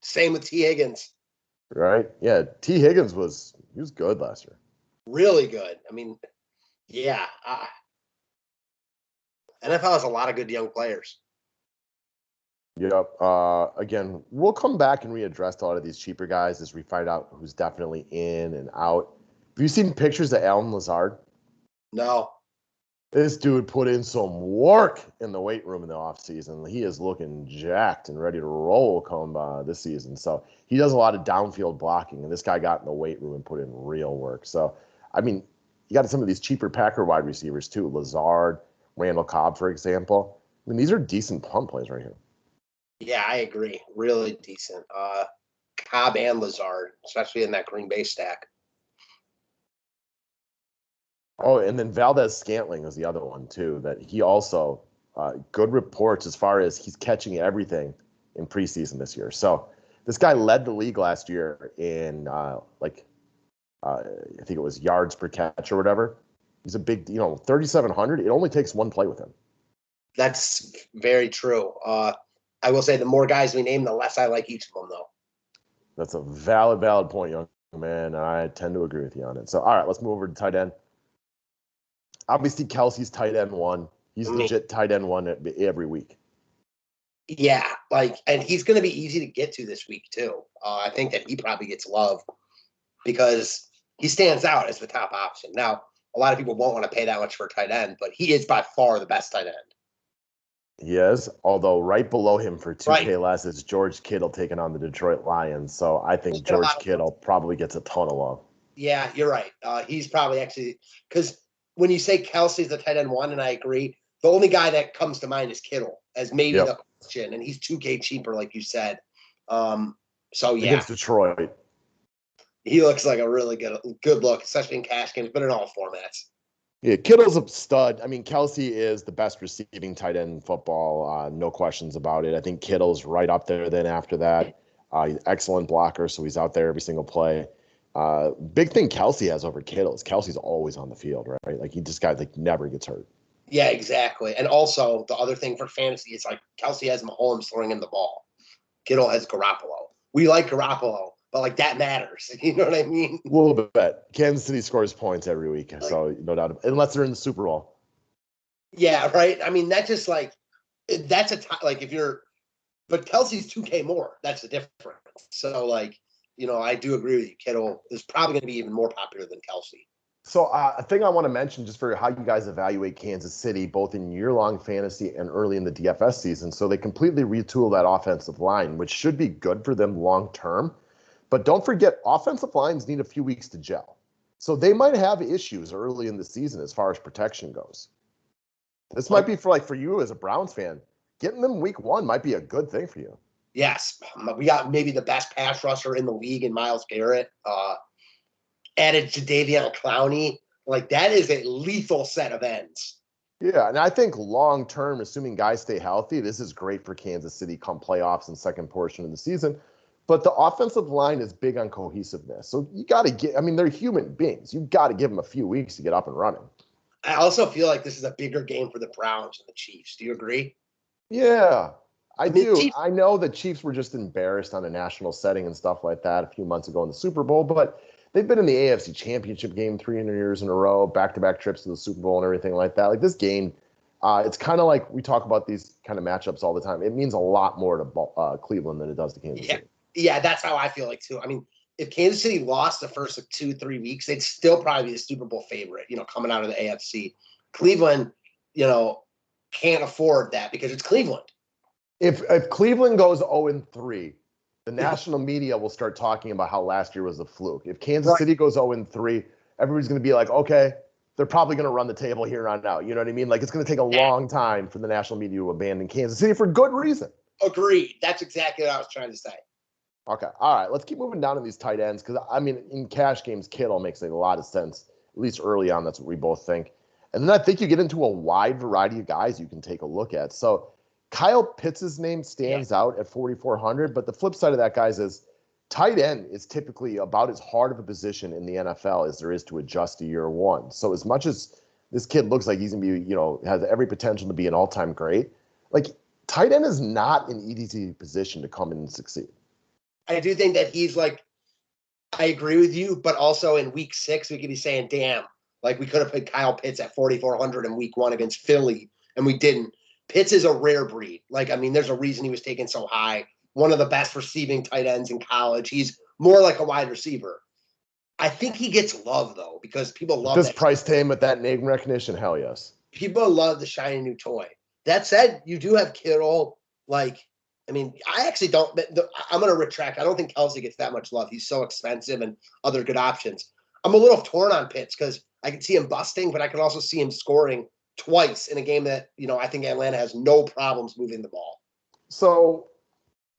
Same with T. Higgins. Right? Yeah. T. Higgins was good last year. Really good. I mean, yeah. NFL has a lot of good young players. Yep. Again, we'll come back and readdress a lot of these cheaper guys as we find out who's definitely in and out. Have you seen pictures of Alan Lazard? No. This dude put in some work in the weight room in the offseason. He is looking jacked and ready to roll come this season. So he does a lot of downfield blocking, and this guy got in the weight room and put in real work. So, I mean, you got some of these cheaper Packer wide receivers too. Lazard, Randall Cobb, for example. I mean, these are decent punt plays right here. Yeah, I agree. Really decent. Cobb and Lazard, especially in that Green Bay stack. Oh, and then Valdez-Scantling is the other one, too, that he also good reports as far as he's catching everything in preseason this year. So this guy led the league last year in, I think it was yards per catch or whatever. He's a big, 3,700. It only takes one play with him. That's very true. I will say the more guys we name, the less I like each of them, though. That's a valid point, young man. I tend to agree with you on it. So, all right, let's move over to tight end. Obviously, Kelsey's tight end 1. He's legit tight end 1 every week. Yeah, like, and he's going to be easy to get to this week too. I think that he probably gets love because he stands out as the top option. Now, a lot of people won't want to pay that much for a tight end, but he is by far the best tight end. He is, although right below him for Right. 2K less is George Kittle taking on the Detroit Lions. So I think George Kittle probably gets a ton of love. Yeah, you're right. He's probably actually, because when you say Kelsey's the tight end one, and I agree, the only guy that comes to mind is Kittle as maybe the question, and he's 2K cheaper, like you said. So yeah, against Detroit, he looks like a really good look, especially in cash games, but in all formats. Yeah, Kittle's a stud. I mean, Kelsey is the best receiving tight end in football. No questions about it. I think Kittle's right up there then after that. He's excellent blocker, so he's out there every single play. Big thing Kelsey has over Kittle is Kelsey's always on the field, right? Like, he just never gets hurt. Yeah, exactly. And also, the other thing for fantasy is, like, Kelsey has Mahomes throwing him the ball. Kittle has Garoppolo. We like Garoppolo, but, like, that matters. You know what I mean? A little bit. Kansas City scores points every week, so no doubt. Unless they're in the Super Bowl. Yeah, right? I mean, that just, like, that's like, if you're – but Kelsey's 2K more. That's the difference. So, like, you know, I do agree with you. Kittle is probably going to be even more popular than Kelsey. So a thing I want to mention just for how you guys evaluate Kansas City, both in year-long fantasy and early in the DFS season. So they completely retool that offensive line, which should be good for them long-term. But don't forget, offensive lines need a few weeks to gel. So they might have issues early in the season as far as protection goes. This might be for you as a Browns fan. Getting them week one might be a good thing for you. Yes. We got maybe the best pass rusher in the league in Myles Garrett. Added Jadeveon Clowney. Like, that is a lethal set of ends. Yeah, and I think long-term, assuming guys stay healthy, this is great for Kansas City come playoffs and second portion of the season. But the offensive line is big on cohesiveness. So you got to they're human beings. You've got to give them a few weeks to get up and running. I also feel like this is a bigger game for the Browns and the Chiefs. Do you agree? Yeah, I do. Chiefs, I know the Chiefs were just embarrassed on a national setting and stuff like that a few months ago in the Super Bowl, but they've been in the AFC Championship game 3 years in a row, back-to-back trips to the Super Bowl and everything like that. Like, this game, it's kind of like we talk about these kind of matchups all the time. It means a lot more to Cleveland than it does to Kansas City. Yeah, that's how I feel like too. I mean, if Kansas City lost the first 2-3 weeks, they'd still probably be the Super Bowl favorite, you know, coming out of the AFC. Cleveland, you know, can't afford that because it's Cleveland. If Cleveland goes 0-3, the national media will start talking about how last year was a fluke. If Kansas City goes 0-3, everybody's going to be like, okay, they're probably going to run the table here on out. You know what I mean? Like, it's going to take a long time for the national media to abandon Kansas City for good reason. Agreed. That's exactly what I was trying to say. Okay. All right. Let's keep moving down to these tight ends because, I mean, in cash games, Kittle makes a lot of sense, at least early on. That's what we both think. And then I think you get into a wide variety of guys you can take a look at. So Kyle Pitts' name stands out at 4,400, but the flip side of that, guys, is tight end is typically about as hard of a position in the NFL as there is to adjust to year one. So as much as this kid looks like he's going to be, you know, has every potential to be an all-time great, like, tight end is not an easy position to come in and succeed. I do think that he's like, I agree with you, but also in week 6, we could be saying, damn, like, we could have put Kyle Pitts at 4,400 in week 1 against Philly, and we didn't. Pitts is a rare breed. Like, I mean, there's a reason he was taken so high. One of the best receiving tight ends in college. He's more like a wide receiver. I think he gets love, though, because people love this price tag with that name recognition. Hell yes. People love the shiny new toy. That said, you do have Kittle. Like, I mean, I actually don't. I'm going to retract. I don't think Kelsey gets that much love. He's so expensive and other good options. I'm a little torn on Pitts because I can see him busting, but I can also see him scoring twice in a game that, you know, I think Atlanta has no problems moving the ball. So,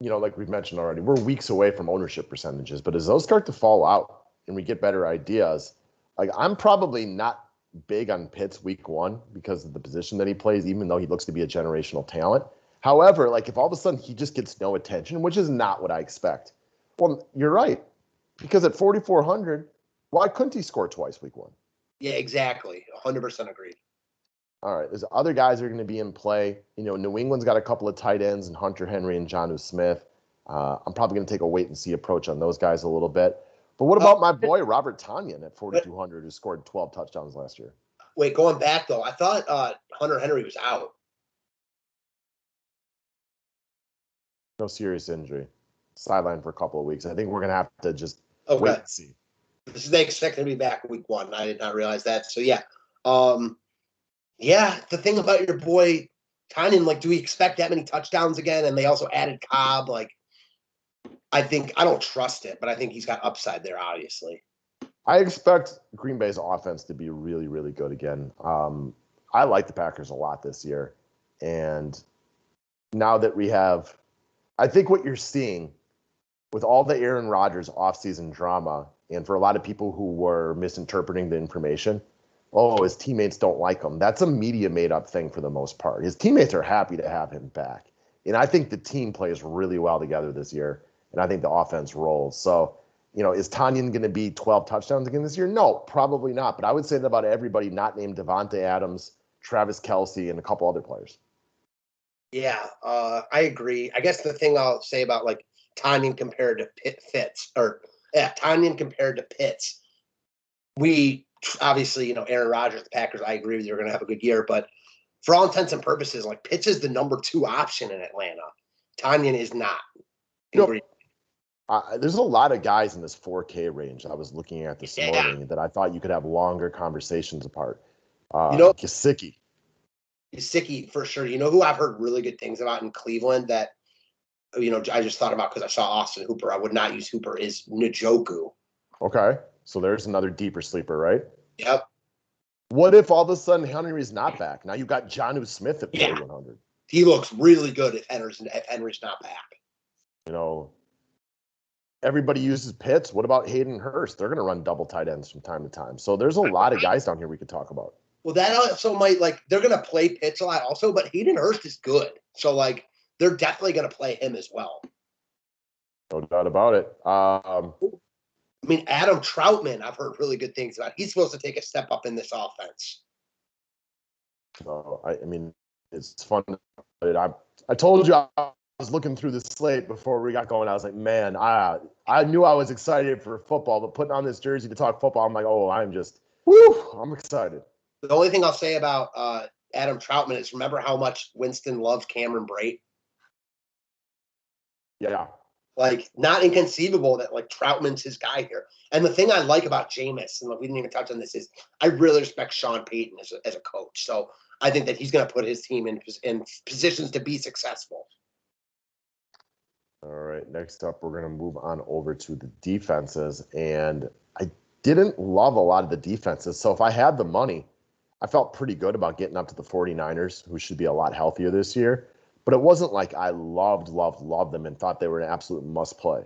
you know, like we've mentioned already, we're weeks away from ownership percentages, but as those start to fall out and we get better ideas, like, I'm probably not big on Pitts week 1 because of the position that he plays, even though he looks to be a generational talent. However, like, if all of a sudden he just gets no attention, which is not what I expect, well, you're right. Because at 4,400, why couldn't he score twice week 1? Yeah, exactly. 100% agreed. All right, there's other guys that are going to be in play. You know, New England's got a couple of tight ends, and Hunter Henry and Jonnu Smith. I'm probably going to take a wait-and-see approach on those guys a little bit. But what about my boy Robert Tonyan at 4,200, who scored 12 touchdowns last year? Wait, going back, though, I thought Hunter Henry was out. No serious injury. Sidelined for a couple of weeks. I think we're going to have to just wait and see. They expect him to be back week 1. I did not realize that. So, yeah. Yeah, the thing about your boy Tynan, like, do we expect that many touchdowns again? And they also added Cobb. Like, I don't trust it, but I think he's got upside there, obviously. I expect Green Bay's offense to be really, really good again. I like the Packers a lot this year. And now that we have, I think what you're seeing with all the Aaron Rodgers offseason drama, and for a lot of people who were misinterpreting the information, his teammates don't like him. That's a media made-up thing for the most part. His teammates are happy to have him back. And I think the team plays really well together this year, and I think the offense rolls. So, is Tanyan going to be 12 touchdowns again this year? No, probably not. But I would say that about everybody not named Devante Adams, Travis Kelce, and a couple other players. Yeah, I agree. I guess the thing I'll say about, like, Tanyan compared to Tanyan compared to Pitts, we obviously, Aaron Rodgers, the Packers, I agree with you, are going to have a good year. But for all intents and purposes, like, Pitts is the number 2 option in Atlanta. Tanyan is not. There's a lot of guys in this 4K range I was looking at this morning that I thought you could have longer conversations apart. Gesicki for sure. You know who I've heard really good things about in Cleveland that, I just thought about because I saw Austin Hooper. I would not use Hooper, is Njoku. Okay. So there's another deeper sleeper, right? Yep. What if all of a sudden Henry's not back? Now you've got Jonnu Smith at 4,100. He looks really good if Henry's not back. Everybody uses Pitts. What about Hayden Hurst? They're going to run double tight ends from time to time. So there's a lot of guys down here we could talk about. Well, that also might, like, they're going to play Pitts a lot also, but Hayden Hurst is good. So, like, they're definitely going to play him as well. No doubt about it. Adam Troutman, I've heard really good things about. He's supposed to take a step up in this offense. So, it's fun. I told you I was looking through the slate before we got going. I was like, man, I knew I was excited for football, but putting on this jersey to talk football, I'm like, I'm excited. The only thing I'll say about Adam Troutman is remember how much Winston loves Cameron Brate? Yeah. Like, not inconceivable that, like, Troutman's his guy here. And the thing I like about Jameis, and we didn't even touch on this, is I really respect Sean Payton as a coach. So I think that he's going to put his team in positions to be successful. All right, next up, we're going to move on over to the defenses. And I didn't love a lot of the defenses. So if I had the money, I felt pretty good about getting up to the 49ers, who should be a lot healthier this year. But it wasn't like I loved them and thought they were an absolute must-play.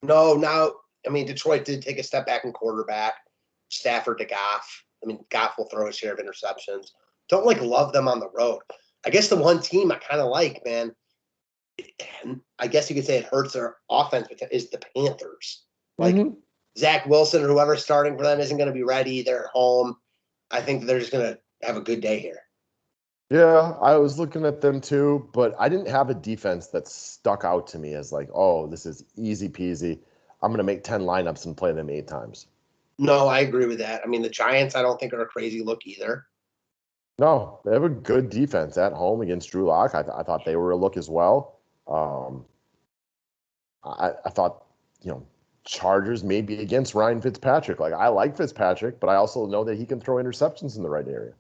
No, Detroit did take a step back in quarterback. Stafford to Goff. Goff will throw a share of interceptions. Don't, like, love them on the road. I guess the one team I kind of like, man, and I guess you could say it hurts their offense, is the Panthers. Like, Zach Wilson or whoever's starting for them isn't going to be ready. They're at home. I think they're just going to have a good day here. Yeah, I was looking at them too, but I didn't have a defense that stuck out to me as like, this is easy peasy. I'm going to make 10 lineups and play them 8 times. No, I agree with that. The Giants I don't think are a crazy look either. No, they have a good defense at home against Drew Lock. I thought they were a look as well. I thought, Chargers maybe against Ryan Fitzpatrick. Like, I like Fitzpatrick, but I also know that he can throw interceptions in the right area.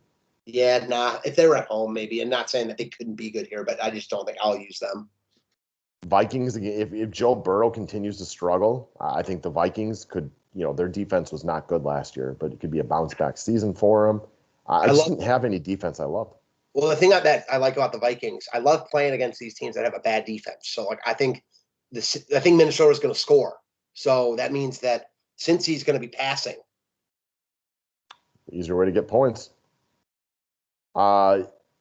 Yeah, if they were at home, maybe. I'm not saying that they couldn't be good here, but I just don't think I'll use them. Vikings, if Joe Burrow continues to struggle, I think the Vikings could, their defense was not good last year, but it could be a bounce-back season for them. I just didn't have any defense I loved. Well, the thing that I like about the Vikings, I love playing against these teams that have a bad defense. So, like, I think Minnesota's going to score. So that means that Cincy's going to be passing. Easier way to get points.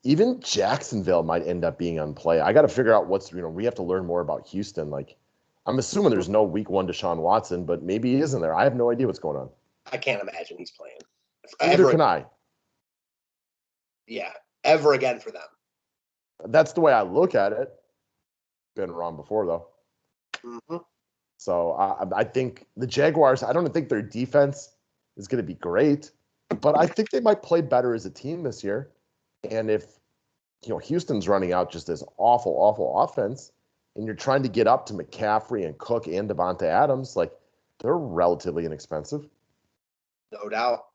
Even Jacksonville might end up being on play. I got to figure out we have to learn more about Houston. Like, I'm assuming there's no week 1 Deshaun Watson, but maybe he isn't there. I have no idea what's going on. I can't imagine he's playing. Neither can I. Yeah, ever again for them. That's the way I look at it. Been wrong before, though. Mm-hmm. So I think the Jaguars, I don't think their defense is going to be great, but I think they might play better as a team this year. And if Houston's running out just this awful offense, and you're trying to get up to McCaffrey and Cook and Devante Adams, like they're relatively inexpensive. No doubt.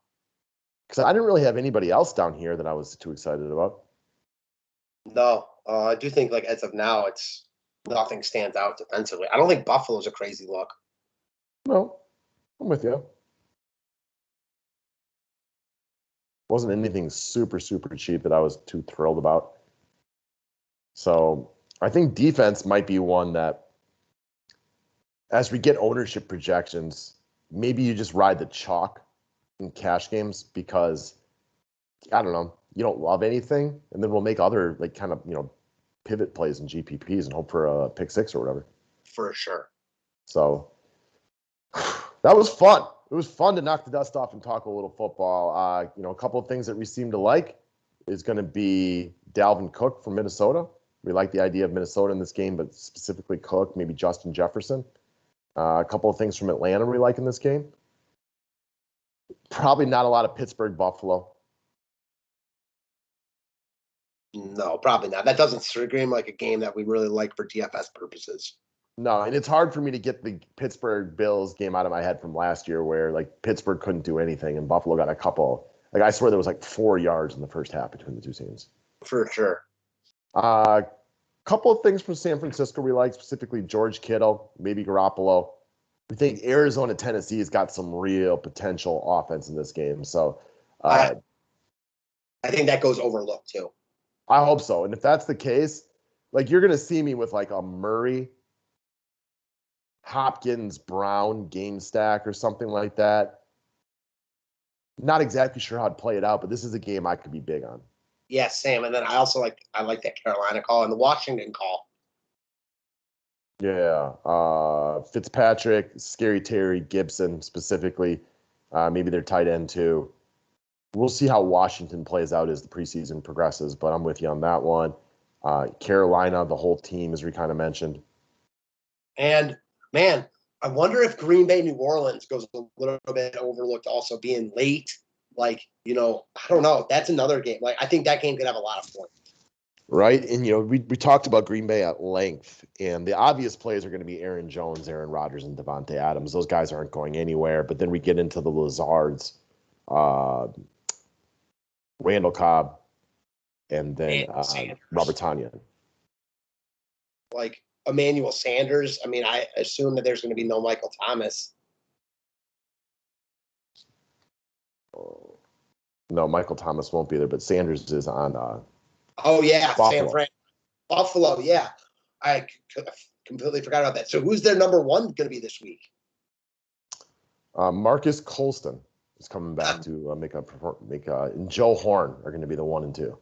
Because I didn't really have anybody else down here that I was too excited about. No, I do think like as of now, it's nothing stands out defensively. I don't think Buffalo's a crazy look. No, I'm with you. Wasn't anything super, super cheap that I was too thrilled about. So I think defense might be one that, as we get ownership projections, maybe you just ride the chalk in cash games because, I don't know, you don't love anything, and then we'll make other like kind of, pivot plays in GPPs and hope for a pick six or whatever. For sure. So that was fun. It was fun to knock the dust off and talk a little football. A couple of things that we seem to like is going to be Dalvin Cook from Minnesota. We like the idea of Minnesota in this game, but specifically Cook, maybe Justin Jefferson. A couple of things from Atlanta we like in this game. Probably not a lot of Pittsburgh Buffalo. No, probably not. That doesn't scream like a game that we really like for DFS purposes. No, and it's hard for me to get the Pittsburgh Bills game out of my head from last year where like Pittsburgh couldn't do anything and Buffalo got a couple. Like I swear there was like 4 yards in the first half between the two teams. For sure. Couple of things from San Francisco we like, specifically George Kittle, maybe Garoppolo. We think Arizona, Tennessee has got some real potential offense in this game. So I think that goes overlooked too. I hope so. And if that's the case, like you're going to see me with like a Murray, Hopkins, Brown game stack or something like that. Not exactly sure how to play it out, but this is a game I could be big on. Yeah, Sam. And then I like that Carolina call and the Washington call. Yeah. Fitzpatrick, Scary Terry, Gibson specifically. Maybe their tight end too. We'll see how Washington plays out as the preseason progresses, but I'm with you on that one. Carolina, the whole team, as we kind of mentioned. And, man, I wonder if Green Bay, New Orleans goes a little bit overlooked also being late. Like, I don't know. That's another game. Like, I think that game could have a lot of points. Right. And, we talked about Green Bay at length, and the obvious plays are going to be Aaron Jones, Aaron Rodgers, and Devante Adams. Those guys aren't going anywhere. But then we get into the Lazards, Randall Cobb, and then Robert Tonyan. Like Emmanuel Sanders. I mean, I assume that there's going to be no Michael Thomas. No, Michael Thomas won't be there, but Sanders is on. Buffalo. Buffalo, yeah. I completely forgot about that. So who's their number one going to be this week? Marcus Colston is coming back to and Joe Horn are going to be the 1 and 2.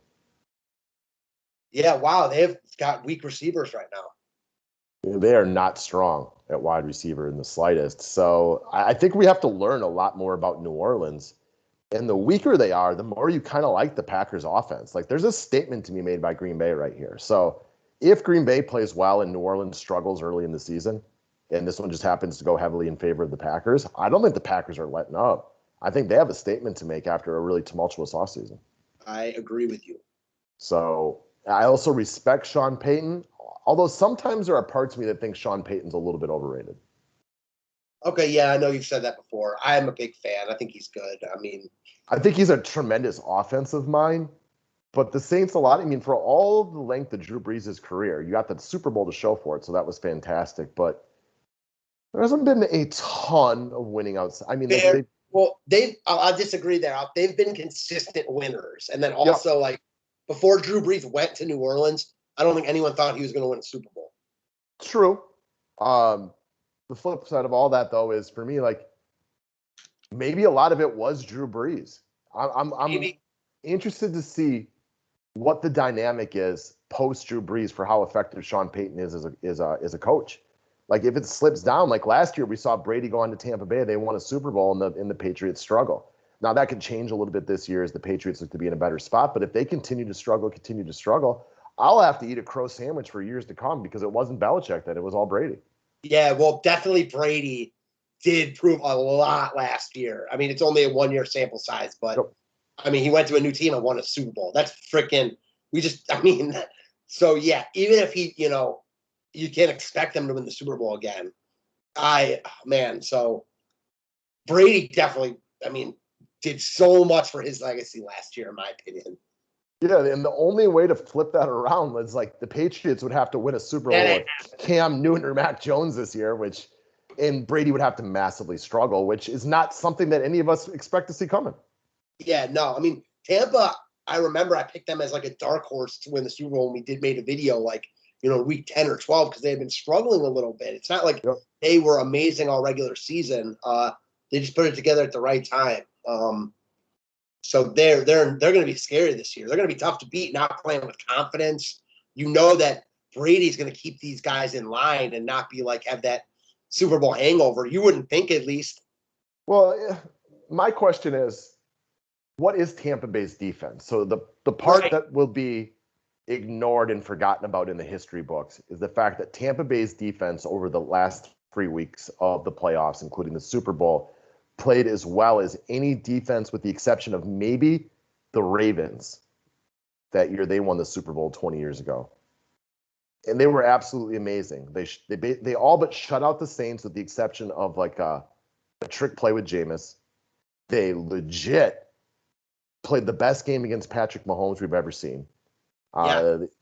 Yeah, wow, they've got weak receivers right now. They are not strong at wide receiver in the slightest. So I think we have to learn a lot more about New Orleans. And the weaker they are, the more you kind of like the Packers offense. Like there's a statement to be made by Green Bay right here. So if Green Bay plays well and New Orleans struggles early in the season, and this one just happens to go heavily in favor of the Packers, I don't think the Packers are letting up. I think they have a statement to make after a really tumultuous offseason. I agree with you. So I also respect Sean Payton, although sometimes there are parts of me that think Sean Payton's a little bit overrated. Okay, yeah, I know you've said that before. I am a big fan. I think he's good. I think he's a tremendous offensive mind, but the Saints for all the length of Drew Brees' career, you got the Super Bowl to show for it, so that was fantastic, but there hasn't been a ton of winning outside. I'll disagree there. They've been consistent winners. And then also, before Drew Brees went to New Orleans, I don't think anyone thought he was going to win a Super Bowl. True. The flip side of all that, though, is for me, maybe a lot of it was Drew Brees. I'm interested to see what the dynamic is post Drew Brees for how effective Sean Payton is as a coach. Like if it slips down, like last year we saw Brady go on to Tampa Bay, they won a Super Bowl and the Patriots struggle. Now that could change a little bit this year as the Patriots look to be in a better spot. But if they continue to struggle, I'll have to eat a crow sandwich for years to come because it wasn't Belichick then, it was all Brady. Yeah, well, definitely Brady did prove a lot last year. I mean, it's only a 1-year sample size, but he went to a new team and won a Super Bowl. That's freaking, so yeah, even if he, you can't expect them to win the Super Bowl again. So Brady definitely, did so much for his legacy last year, in my opinion. Yeah, and the only way to flip that around was like the Patriots would have to win a Super Bowl with Cam Newton or Mac Jones this year, and Brady would have to massively struggle, which is not something that any of us expect to see coming. Yeah, no, Tampa, I remember I picked them as like a dark horse to win the Super Bowl when we made a video week 10 or 12 because they had been struggling a little bit. It's not like they were amazing all regular season. They just put it together at the right time. So they're going to be scary this year. They're going to be tough to beat, not playing with confidence. You know that Brady's going to keep these guys in line and not be have that Super Bowl hangover. You wouldn't think, at least. Well, my question is, what is Tampa Bay's defense? So the part that will be ignored and forgotten about in the history books is the fact that Tampa Bay's defense over the last 3 weeks of the playoffs, including the Super Bowl, played as well as any defense with the exception of maybe the Ravens that year they won the Super Bowl 20 years ago. And they were absolutely amazing. They all but shut out the Saints with the exception of a trick play with Jameis. They legit played the best game against Patrick Mahomes we've ever seen.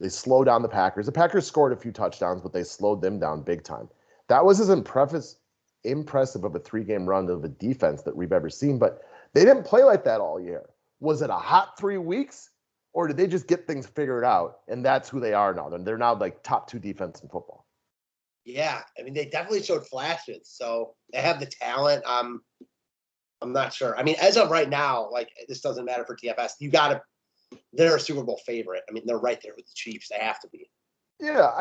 They slowed down the Packers. The Packers scored a few touchdowns, but they slowed them down big time. That was as impressive of a 3-game run of a defense that we've ever seen, but they didn't play like that all year. Was it a hot 3 weeks, or did they just get things figured out, and that's who they are now? They're now top 2 defense in football. Yeah, they definitely showed flashes, so they have the talent. I'm not sure. As of right now, this doesn't matter for TFS. They're a Super Bowl favorite. They're right there with the Chiefs. They have to be. Yeah,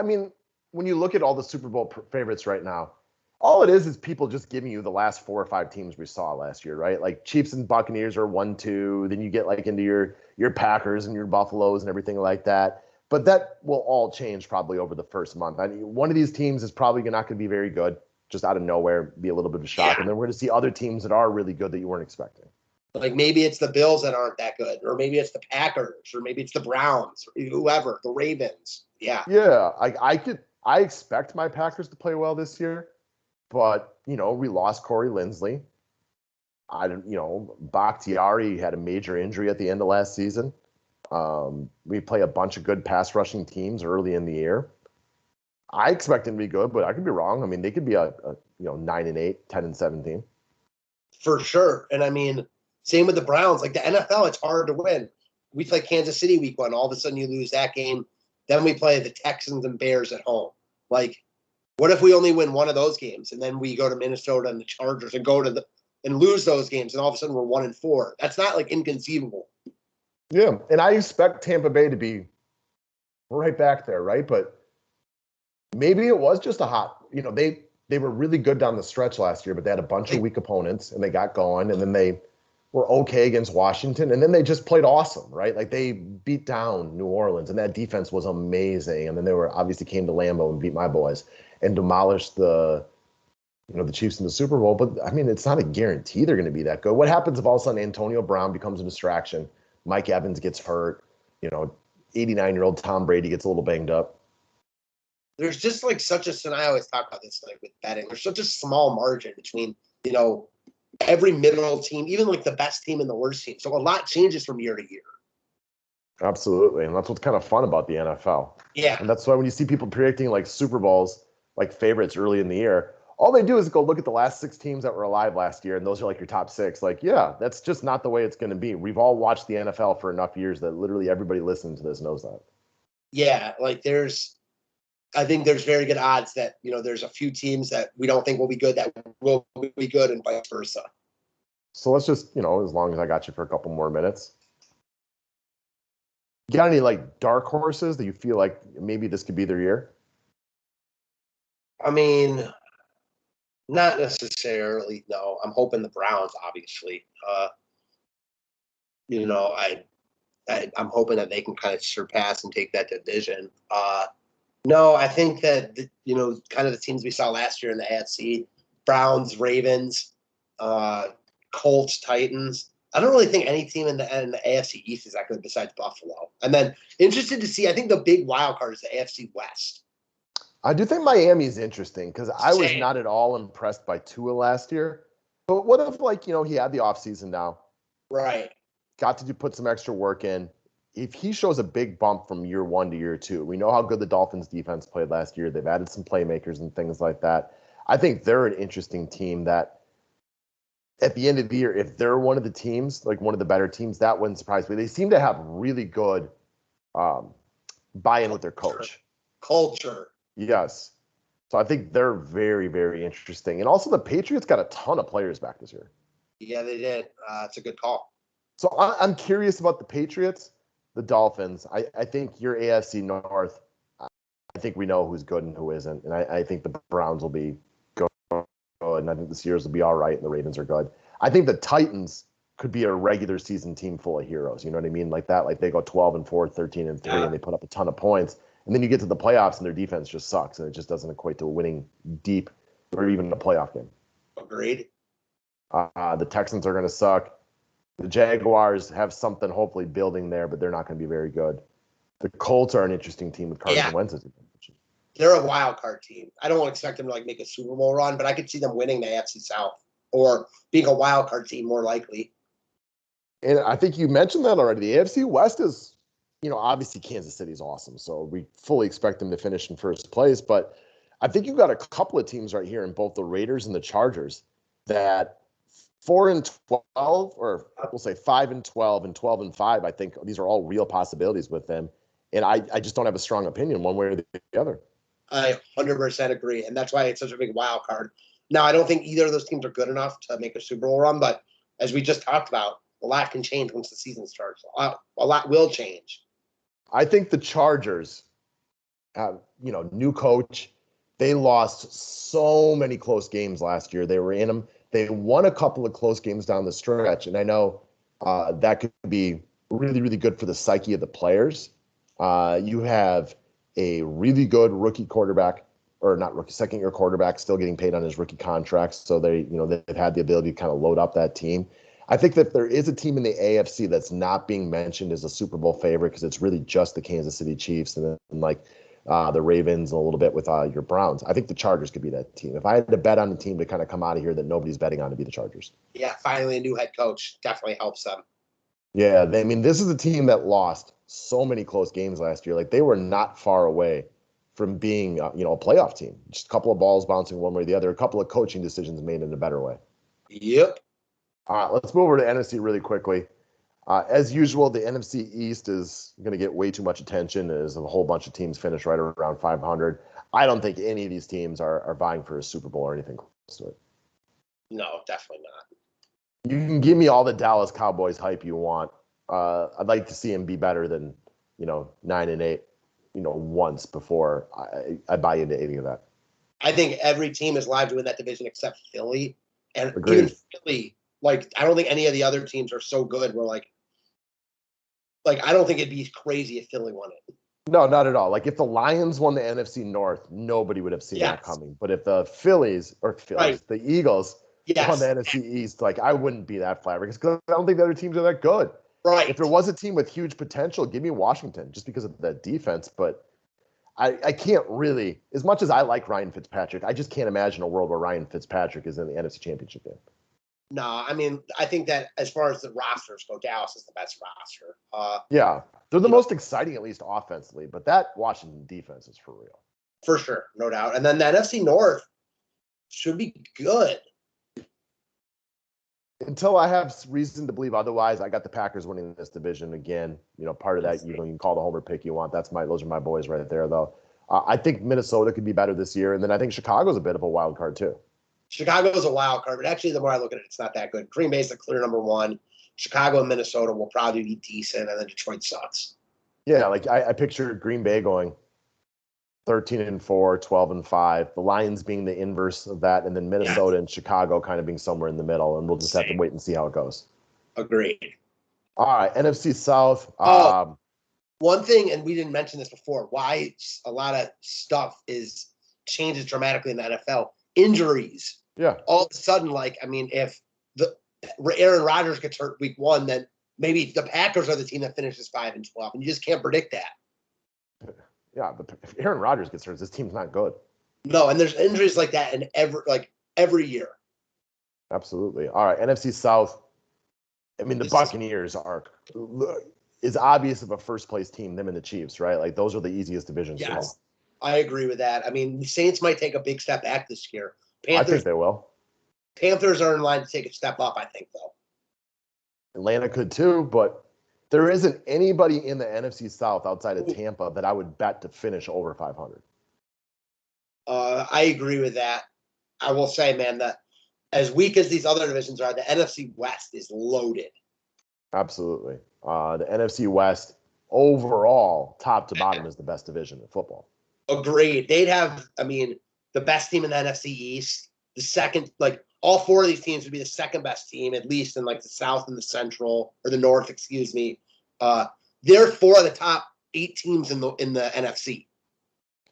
when you look at all the Super Bowl favorites right now, all it is people just giving you the last 4 or 5 teams we saw last year, right? Chiefs and Buccaneers are 1-2. Then you get into your Packers and your Buffaloes and everything like that. But that will all change probably over the first month. One of these teams is probably not going to be very good, just out of nowhere, be a little bit of a shock. Yeah. And then we're going to see other teams that are really good that you weren't expecting. Maybe it's the Bills that aren't that good, or maybe it's the Packers, or maybe it's the Browns, or whoever, the Ravens. Yeah. Yeah, I expect my Packers to play well this year. But, we lost Corey Linsley. Bakhtiari had a major injury at the end of last season. We play a bunch of good pass rushing teams early in the year. I expect them to be good, but I could be wrong. they could be a 9-8, 10-17. For sure. And same with the Browns. The NFL, it's hard to win. We play Kansas City week 1. All of a sudden you lose that game. Then we play the Texans and Bears at home. What if we only win one of those games and then we go to Minnesota and the Chargers and and lose those games and all of a sudden we're 1-4? That's not inconceivable. Yeah, and I expect Tampa Bay to be right back there, right? But maybe it was just a hot. They were really good down the stretch last year, but they had a bunch of weak opponents and they got going, and then they were okay against Washington, and then they just played awesome, right? They beat down New Orleans, and that defense was amazing. And then they obviously came to Lambeau and beat my boys and demolished the Chiefs in the Super Bowl. But it's not a guarantee they're going to be that good. What happens if all of a sudden Antonio Brown becomes a distraction, Mike Evans gets hurt, 89-year-old Tom Brady gets a little banged up? There's just such a, and I always talk about this with betting. There's such a small margin between every middle team, even the best team and the worst team. So a lot changes from year to year. Absolutely. And that's what's kind of fun about the NFL. Yeah. And that's why when you see people predicting Super Bowls, favorites early in the year, all they do is go look at the last 6 teams that were alive last year, and those are your top 6. Yeah, that's just not the way it's going to be. We've all watched the NFL for enough years that literally everybody listening to this knows that. Yeah, I think there's very good odds that, there's a few teams that we don't think will be good that will be good, and vice versa. So let's just, as long as I got you for a couple more minutes. You got any dark horses that you feel maybe this could be their year? Not necessarily, no. I'm hoping the Browns, obviously. I'm hoping that they can kind of surpass and take that division. No, I think that, kind of the teams we saw last year in the AFC, Browns, Ravens, Colts, Titans. I don't really think any team in the AFC East is that good besides Buffalo. And then interested to see, I think the big wild card is the AFC West. I do think Miami's interesting because I was Same. not at all impressed by Tua last year. But what if, like, he had the offseason now, Right. got to put some extra work in. If he shows a big bump from year 1 to year 2, we know how good the Dolphins defense played last year. They've added some playmakers and things like that. I think they're an interesting team that at the end of the year, if they're one of the teams, like one of the better teams, that wouldn't surprise me. They seem to have really good buy-in with their coach. Culture. Yes. So I think they're very, very interesting. And also the Patriots got a ton of players back this year. Yeah, they did. It's a good call. So I'm curious about the Patriots, the Dolphins. I think your AFC North, I think we know who's good and who isn't. And I think the Browns will be good. And I think the Steelers will be all right. And the Ravens are good. I think the Titans could be a regular season team full of heroes. You know what I mean? Like that. Like they go 12-4, 13-3, and they put up a ton of points. And then you get to the playoffs and their defense just sucks. And it just doesn't equate to a winning deep or even a playoff game. Agreed. The Texans are going to suck. The Jaguars have something hopefully building there, but they're not going to be very good. The Colts are an interesting team with Carson Wentz. They're a wild card team. I don't expect them to like make a Super Bowl run, but I could see them winning the AFC South or being a wild card team more likely. And I think you mentioned that already. The AFC West is, obviously Kansas City is awesome, so we fully expect them to finish in first place. But I think you've got a couple of teams right here in both the Raiders and the Chargers that 4-12, or we'll say 5-12 and 12-5. I think these are all real possibilities with them. And I just don't have a strong opinion one way or the other. I 100% agree. And that's why it's such a big wild card. Now, I don't think either of those teams are good enough to make a Super Bowl run, but as we just talked about, a lot can change once the season starts. A lot will change. I think the Chargers have, new coach. They lost so many close games last year. They were in them. They won a couple of close games down the stretch, and I know that could be really, really good for the psyche of the players. You have a really good rookie quarterback, or not rookie, second-year quarterback, still getting paid on his rookie contracts. So they've had the ability to kind of load up that team. I think that there is a team in the AFC that's not being mentioned as a Super Bowl favorite because it's really just the Kansas City Chiefs and then the Ravens and a little bit with your Browns. I think the Chargers could be that team. If I had to bet on the team to kind of come out of here that nobody's betting on, to be the Chargers. Yeah, finally a new head coach definitely helps them. Yeah, this is a team that lost so many close games last year. Like they were not far away from being a playoff team. Just a couple of balls bouncing one way or the other, a couple of coaching decisions made in a better way. Yep. All right, let's move over to NFC really quickly. As usual, the NFC East is going to get way too much attention as a whole bunch of teams finish right around 500. I don't think any of these teams are vying for a Super Bowl or anything close to it. No, definitely not. You can give me all the Dallas Cowboys hype you want. I'd like to see them be better than 9-8, once before I buy into any of that. I think every team is live to win that division except Philly, and Agreed. Even Philly. Like, I don't think any of the other teams are so good. We're like, I don't think it'd be crazy if Philly won it. No, not at all. Like, if the Lions won the NFC North, nobody would have seen that coming. But if the the Eagles won the NFC East, I wouldn't be that flabbergasted because I don't think the other teams are that good. Right. If there was a team with huge potential, give me Washington just because of that defense. But I can't really, as much as I like Ryan Fitzpatrick, I just can't imagine a world where Ryan Fitzpatrick is in the NFC Championship game. No, I mean, I think that as far as the rosters go, Dallas is the best roster. Yeah, they're the most exciting, at least offensively, but that Washington defense is for real. For sure, no doubt. And then the NFC North should be good. Until I have reason to believe otherwise, I got the Packers winning this division again. Part of that, you can call the homer pick you want. Those are my boys right there, though. I think Minnesota could be better this year, and then I think Chicago's a bit of a wild card too. Chicago's a wild card, but actually, the more I look at it, it's not that good. Green Bay's the clear number one. Chicago and Minnesota will probably be decent, and then Detroit sucks. Yeah, I picture Green Bay going 13-4, 12-5. The Lions being the inverse of that, and then Minnesota and Chicago kind of being somewhere in the middle, and we'll just have to wait and see how it goes. Agreed. All right, NFC South. One thing, and we didn't mention this before, why a lot of stuff changes dramatically in the NFL. Injuries. Yeah. All of a sudden, if Aaron Rodgers gets hurt week 1, then maybe the Packers are the team that finishes 5-12, and you just can't predict that. Yeah, but if Aaron Rodgers gets hurt, this team's not good. No, and there's injuries like that in every year. Absolutely. All right, NFC South. I mean, the This Buccaneers are is obvious of a first place team, them and the Chiefs, right? Like those are the easiest divisions to win. Yes, I agree with that. I mean, the Saints might take a big step back this year. I think they will. Panthers are in line to take a step up, I think, though. Atlanta could too, but there isn't anybody in the NFC South outside of Tampa that I would bet to finish over 500. I agree with that. I will say, man, that as weak as these other divisions are, the NFC West is loaded. Absolutely. The NFC West overall, top to bottom, is the best division in football. Agreed. They'd have, I mean, the best team in the NFC East. The second, like all four of these teams would be the second best team, at least in like the South and the Central or the North, excuse me. They're four of the top 8 teams in the NFC.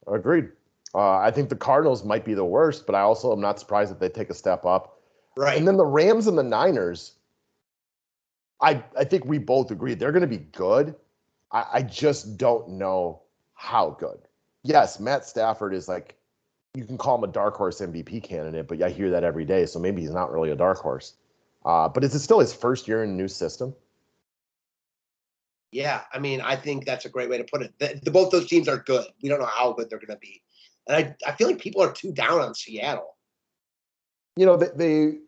Agreed. I think the Cardinals might be the worst, but I also am not surprised if they take a step up. Right. And then the Rams and the Niners, I think we both agree they're going to be good. I just don't know how good. Yes, Matt Stafford is like, you can call him a dark horse MVP candidate, but I hear that every day, so maybe he's not really a dark horse. But is it still his first year in a new system? Yeah, I mean, I think that's a great way to put it. Both those teams are good. We don't know how good they're going to be. And I feel like people are too down on Seattle. You know, they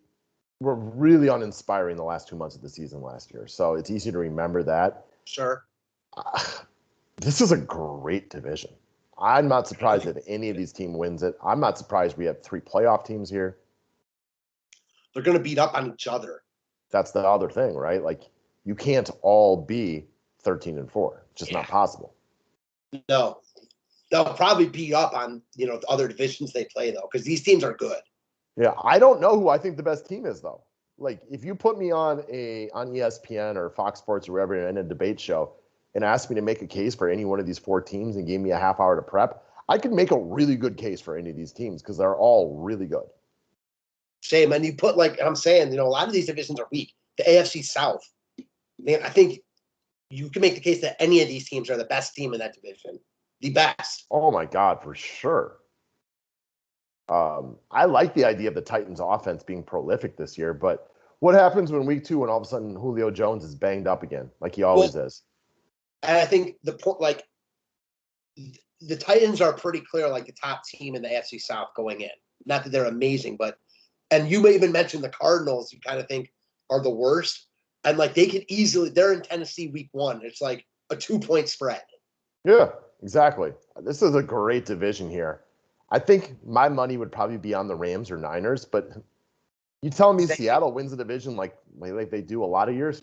were really uninspiring the last 2 months of the season last year, so it's easy to remember that. Sure. This is a great division. I'm not surprised if any of these teams wins it. I'm not surprised we have 3 playoff teams here. They're going to beat up on each other. That's the other thing, right? Like, you can't all be 13-4. It's just not possible. No. They'll probably beat up on, the other divisions they play, though, because these teams are good. Yeah, I don't know who I think the best team is, though. Like, if you put me on ESPN or Fox Sports or wherever in a debate show and asked me to make a case for any one of these 4 teams and gave me a half hour to prep, I could make a really good case for any of these teams because they're all really good. Same. And you put, like I'm saying, a lot of these divisions are weak. The AFC South, man, I think you can make the case that any of these teams are the best team in that division. The best. Oh, my God, for sure. I like the idea of the Titans' offense being prolific this year, but what happens when week 2 when all of a sudden Julio Jones is banged up again, like he always is? And I think the Titans are pretty clear, like the top team in the AFC South going in. Not that they're amazing, and you may even mention the Cardinals. You kind of think are the worst, and like they could easily. They're in Tennessee week 1. It's like a 2-point spread. Yeah, exactly. This is a great division here. I think my money would probably be on the Rams or Niners, but you telling me Seattle wins the division like they do a lot of years?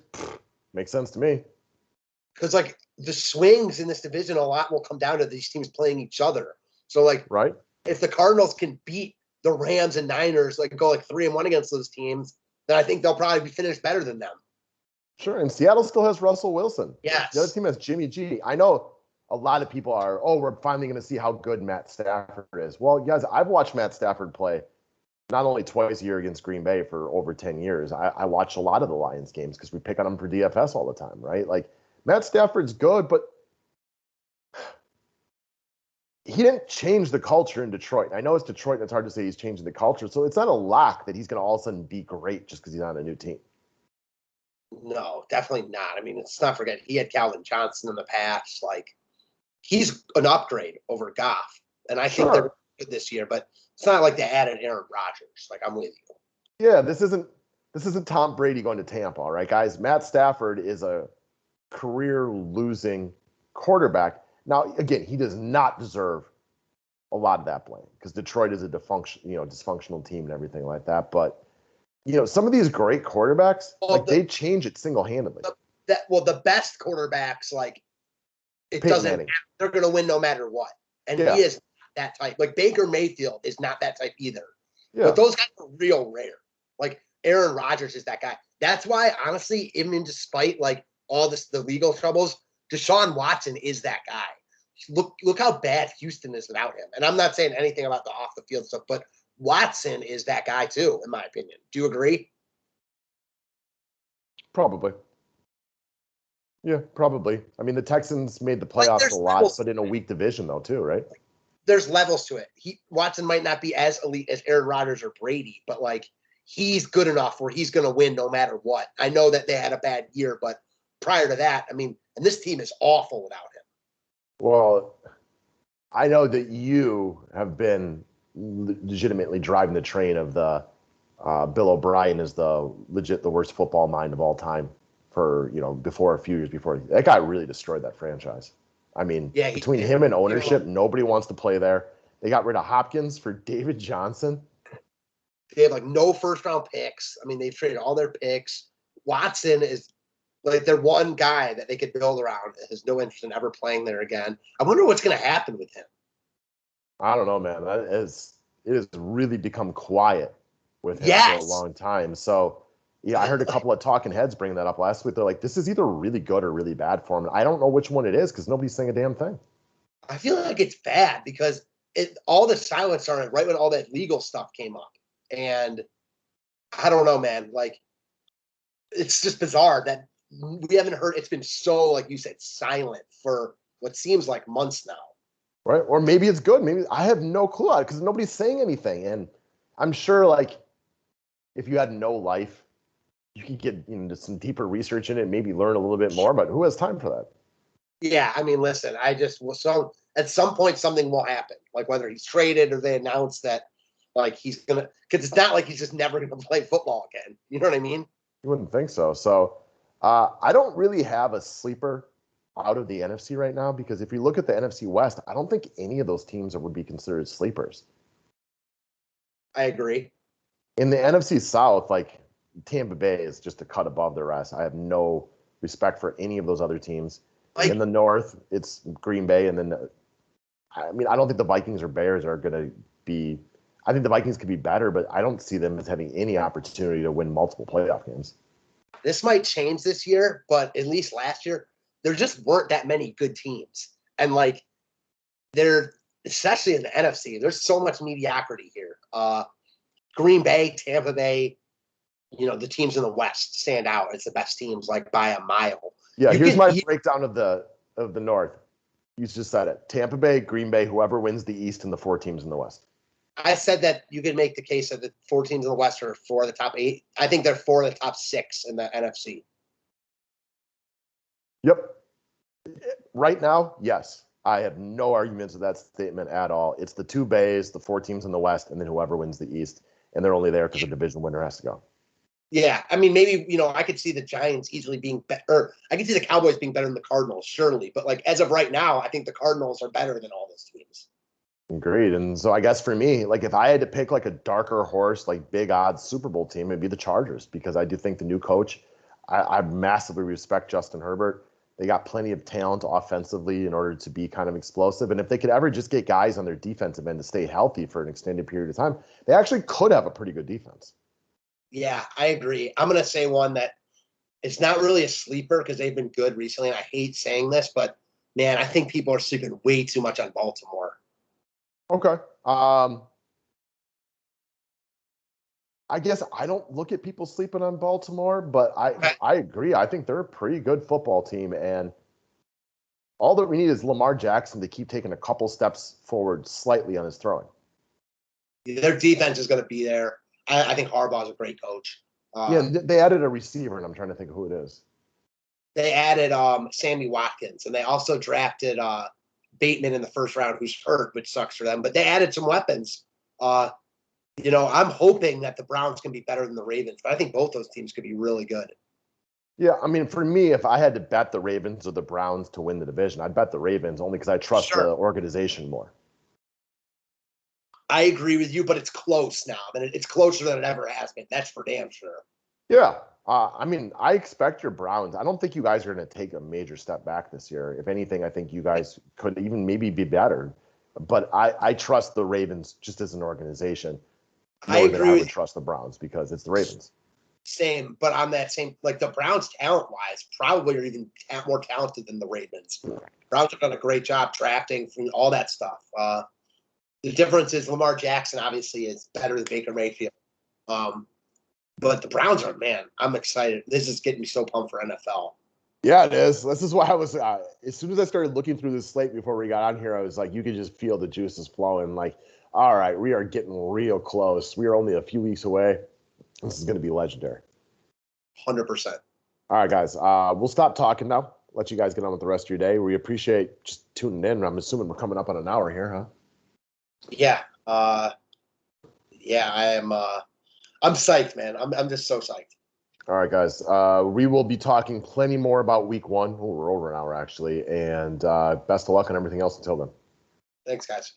Makes sense to me. Because like the swings in this division, a lot will come down to these teams playing each other. So like, right, if the Cardinals can beat the Rams and Niners, like go like 3-1 against those teams, then I think they'll probably be finished better than them. Sure, and Seattle still has Russell Wilson. Yes. The other team has Jimmy G. I know a lot of people are, we're finally going to see how good Matt Stafford is. Well, guys, I've watched Matt Stafford play not only twice a year against Green Bay for over 10 years. I watch a lot of the Lions games because we pick on them for DFS all the time, right? Like, Matt Stafford's good, but he didn't change the culture in Detroit. I know it's Detroit, and it's hard to say he's changing the culture. So it's not a lock that he's going to all of a sudden be great just because he's on a new team. No, definitely not. I mean, let's not forget he had Calvin Johnson in the past. Like, he's an upgrade over Goff. And I think they're good this year, but it's not like they added Aaron Rodgers. Like, I'm with you. Yeah, this isn't Tom Brady going to Tampa, all right, guys? Matt Stafford is a career-losing quarterback. Now, again, he does not deserve a lot of that blame because Detroit is a dysfunctional team and everything like that. But, some of these great quarterbacks, they change it single-handedly. The best quarterbacks, like, it doesn't matter. They're going to win no matter what. And he is not that type. Like, Baker Mayfield is not that type either. Yeah. But those guys are real rare. Like, Aaron Rodgers is that guy. That's why, honestly, even despite, like, all the legal troubles, Deshaun Watson is that guy. Look how bad Houston is without him. And I'm not saying anything about the off-the-field stuff, but Watson is that guy too, in my opinion. Do you agree? Probably. Yeah, probably. I mean, the Texans made the Like playoffs a there's lot, levels. but in a weak division though, too, right? There's levels to it. Watson might not be as elite as Aaron Rodgers or Brady, but like he's good enough where he's going to win no matter what. I know that they had a bad year, but prior to that, I mean, and this team is awful without him. Well, I know that you have been legitimately driving the train of the Bill O'Brien is the worst football mind of all time for, before a few years before. That guy really destroyed that franchise. I mean, Yeah, he between did. him and ownership, nobody wants to play there. They got rid of Hopkins for David Johnson. They have like no first round picks. I mean, they've traded all their picks. Watson is like their one guy that they could build around. Has no interest in ever playing there again. I wonder what's going to happen with him. I don't know, man. It has really become quiet with him for a Yes. long time. So, yeah, I heard a couple of talking heads bring that up last week. They're like, this is either really good or really bad for him. I don't know which one it is because nobody's saying a damn thing. I feel like it's bad because all the silence started right when all that legal stuff came up. And I don't know, man. Like, it's just bizarre that we haven't heard. It's been so, like you said, silent for what seems like months now. Right? Or maybe it's good. Maybe I have no clue because nobody's saying anything. And I'm sure, like, if you had no life, you could get into some deeper research in it, maybe learn a little bit more. But who has time for that? Yeah, I mean, listen, so at some point something will happen, like whether he's traded or they announce that, like he's gonna, because it's not like he's just never gonna play football again. You know what I mean? You wouldn't think so. So I don't really have a sleeper out of the NFC right now because if you look at the NFC West, I don't think any of those teams would be considered sleepers. I agree. In the NFC South, like Tampa Bay is just a cut above the rest. I have no respect for any of those other teams. Like, In the North, it's Green Bay, and then I mean I don't think the Vikings or Bears are going to be. I think the Vikings could be better, but I don't see them as having any opportunity to win multiple playoff games. this might change this year, but at least last year, there just weren't that many good teams. And like, especially in the NFC, there's so much mediocrity here. Green Bay, Tampa Bay, the teams in the West stand out as the best teams, like by a mile. Yeah, here's my breakdown of the North. You just said it. Tampa Bay, Green Bay, whoever wins the East, and the four teams in the West. I said that you could make the case that the four teams in the West are four of the top 8. I think they're four of the top 6 in the NFC. Yep. Right now, yes. I have no arguments with that statement at all. It's the two Bays, the four teams in the West, and then whoever wins the East. And they're only there because the division winner has to go. Yeah, I mean, maybe, I could see the Giants easily being better. Or I could see the Cowboys being better than the Cardinals, surely. But, like, as of right now, I think the Cardinals are better than all those teams. Agreed. And so I guess for me, like if I had to pick like a darker horse, like big odds Super Bowl team, it'd be the Chargers because I do think the new coach, I massively respect Justin Herbert. They got plenty of talent offensively in order to be kind of explosive. And if they could ever just get guys on their defensive end to stay healthy for an extended period of time, they actually could have a pretty good defense. Yeah, I agree. I'm going to say one that it's not really a sleeper because they've been good recently. And I hate saying this, but man, I think people are sleeping way too much on Baltimore. Okay. I guess I don't look at people sleeping on Baltimore, but I agree. I think they're a pretty good football team, and all that we need is Lamar Jackson to keep taking a couple steps forward slightly on his throwing. Their defense is going to be there. I think Harbaugh's a great coach. Yeah, they added a receiver, and I'm trying to think of who it is. They added Sammy Watkins, and they also drafted Bateman in the first round, who's hurt, which sucks for them. But they added some weapons. I'm hoping that the Browns can be better than the Ravens, but I think both those teams could be really good. Yeah, I mean, for me, if I had to bet the Ravens or the Browns to win the division, I'd bet the Ravens only because I trust the organization more. I agree with you, but it's close now. It's closer than it ever has been. That's for damn sure. Yeah. I mean, I expect your Browns. I don't think you guys are going to take a major step back this year. If anything, I think you guys could even maybe be better. But I trust the Ravens just as an organization. I agree. I would trust the Browns because it's the Ravens. Same, but on that same, like the Browns talent-wise, probably are even more talented than the Ravens. Browns have done a great job drafting from all that stuff. The difference is Lamar Jackson obviously is better than Baker Mayfield. But the Browns are, man, I'm excited. This is getting me so pumped for NFL. Yeah, it is. This is why I was, as soon as I started looking through this slate before we got on here, I was like, you could just feel the juices flowing. Like, all right, we are getting real close. We are only a few weeks away. This is going to be legendary. 100%. All right, guys. We'll stop talking now. Let you guys get on with the rest of your day. We appreciate just tuning in. I'm assuming we're coming up on an hour here, huh? Yeah. Yeah, I am. I'm psyched, man. I'm just so psyched. All right, guys. We will be talking plenty more about week one. Oh, we're over an hour, actually. And best of luck on everything else until then. Thanks, guys.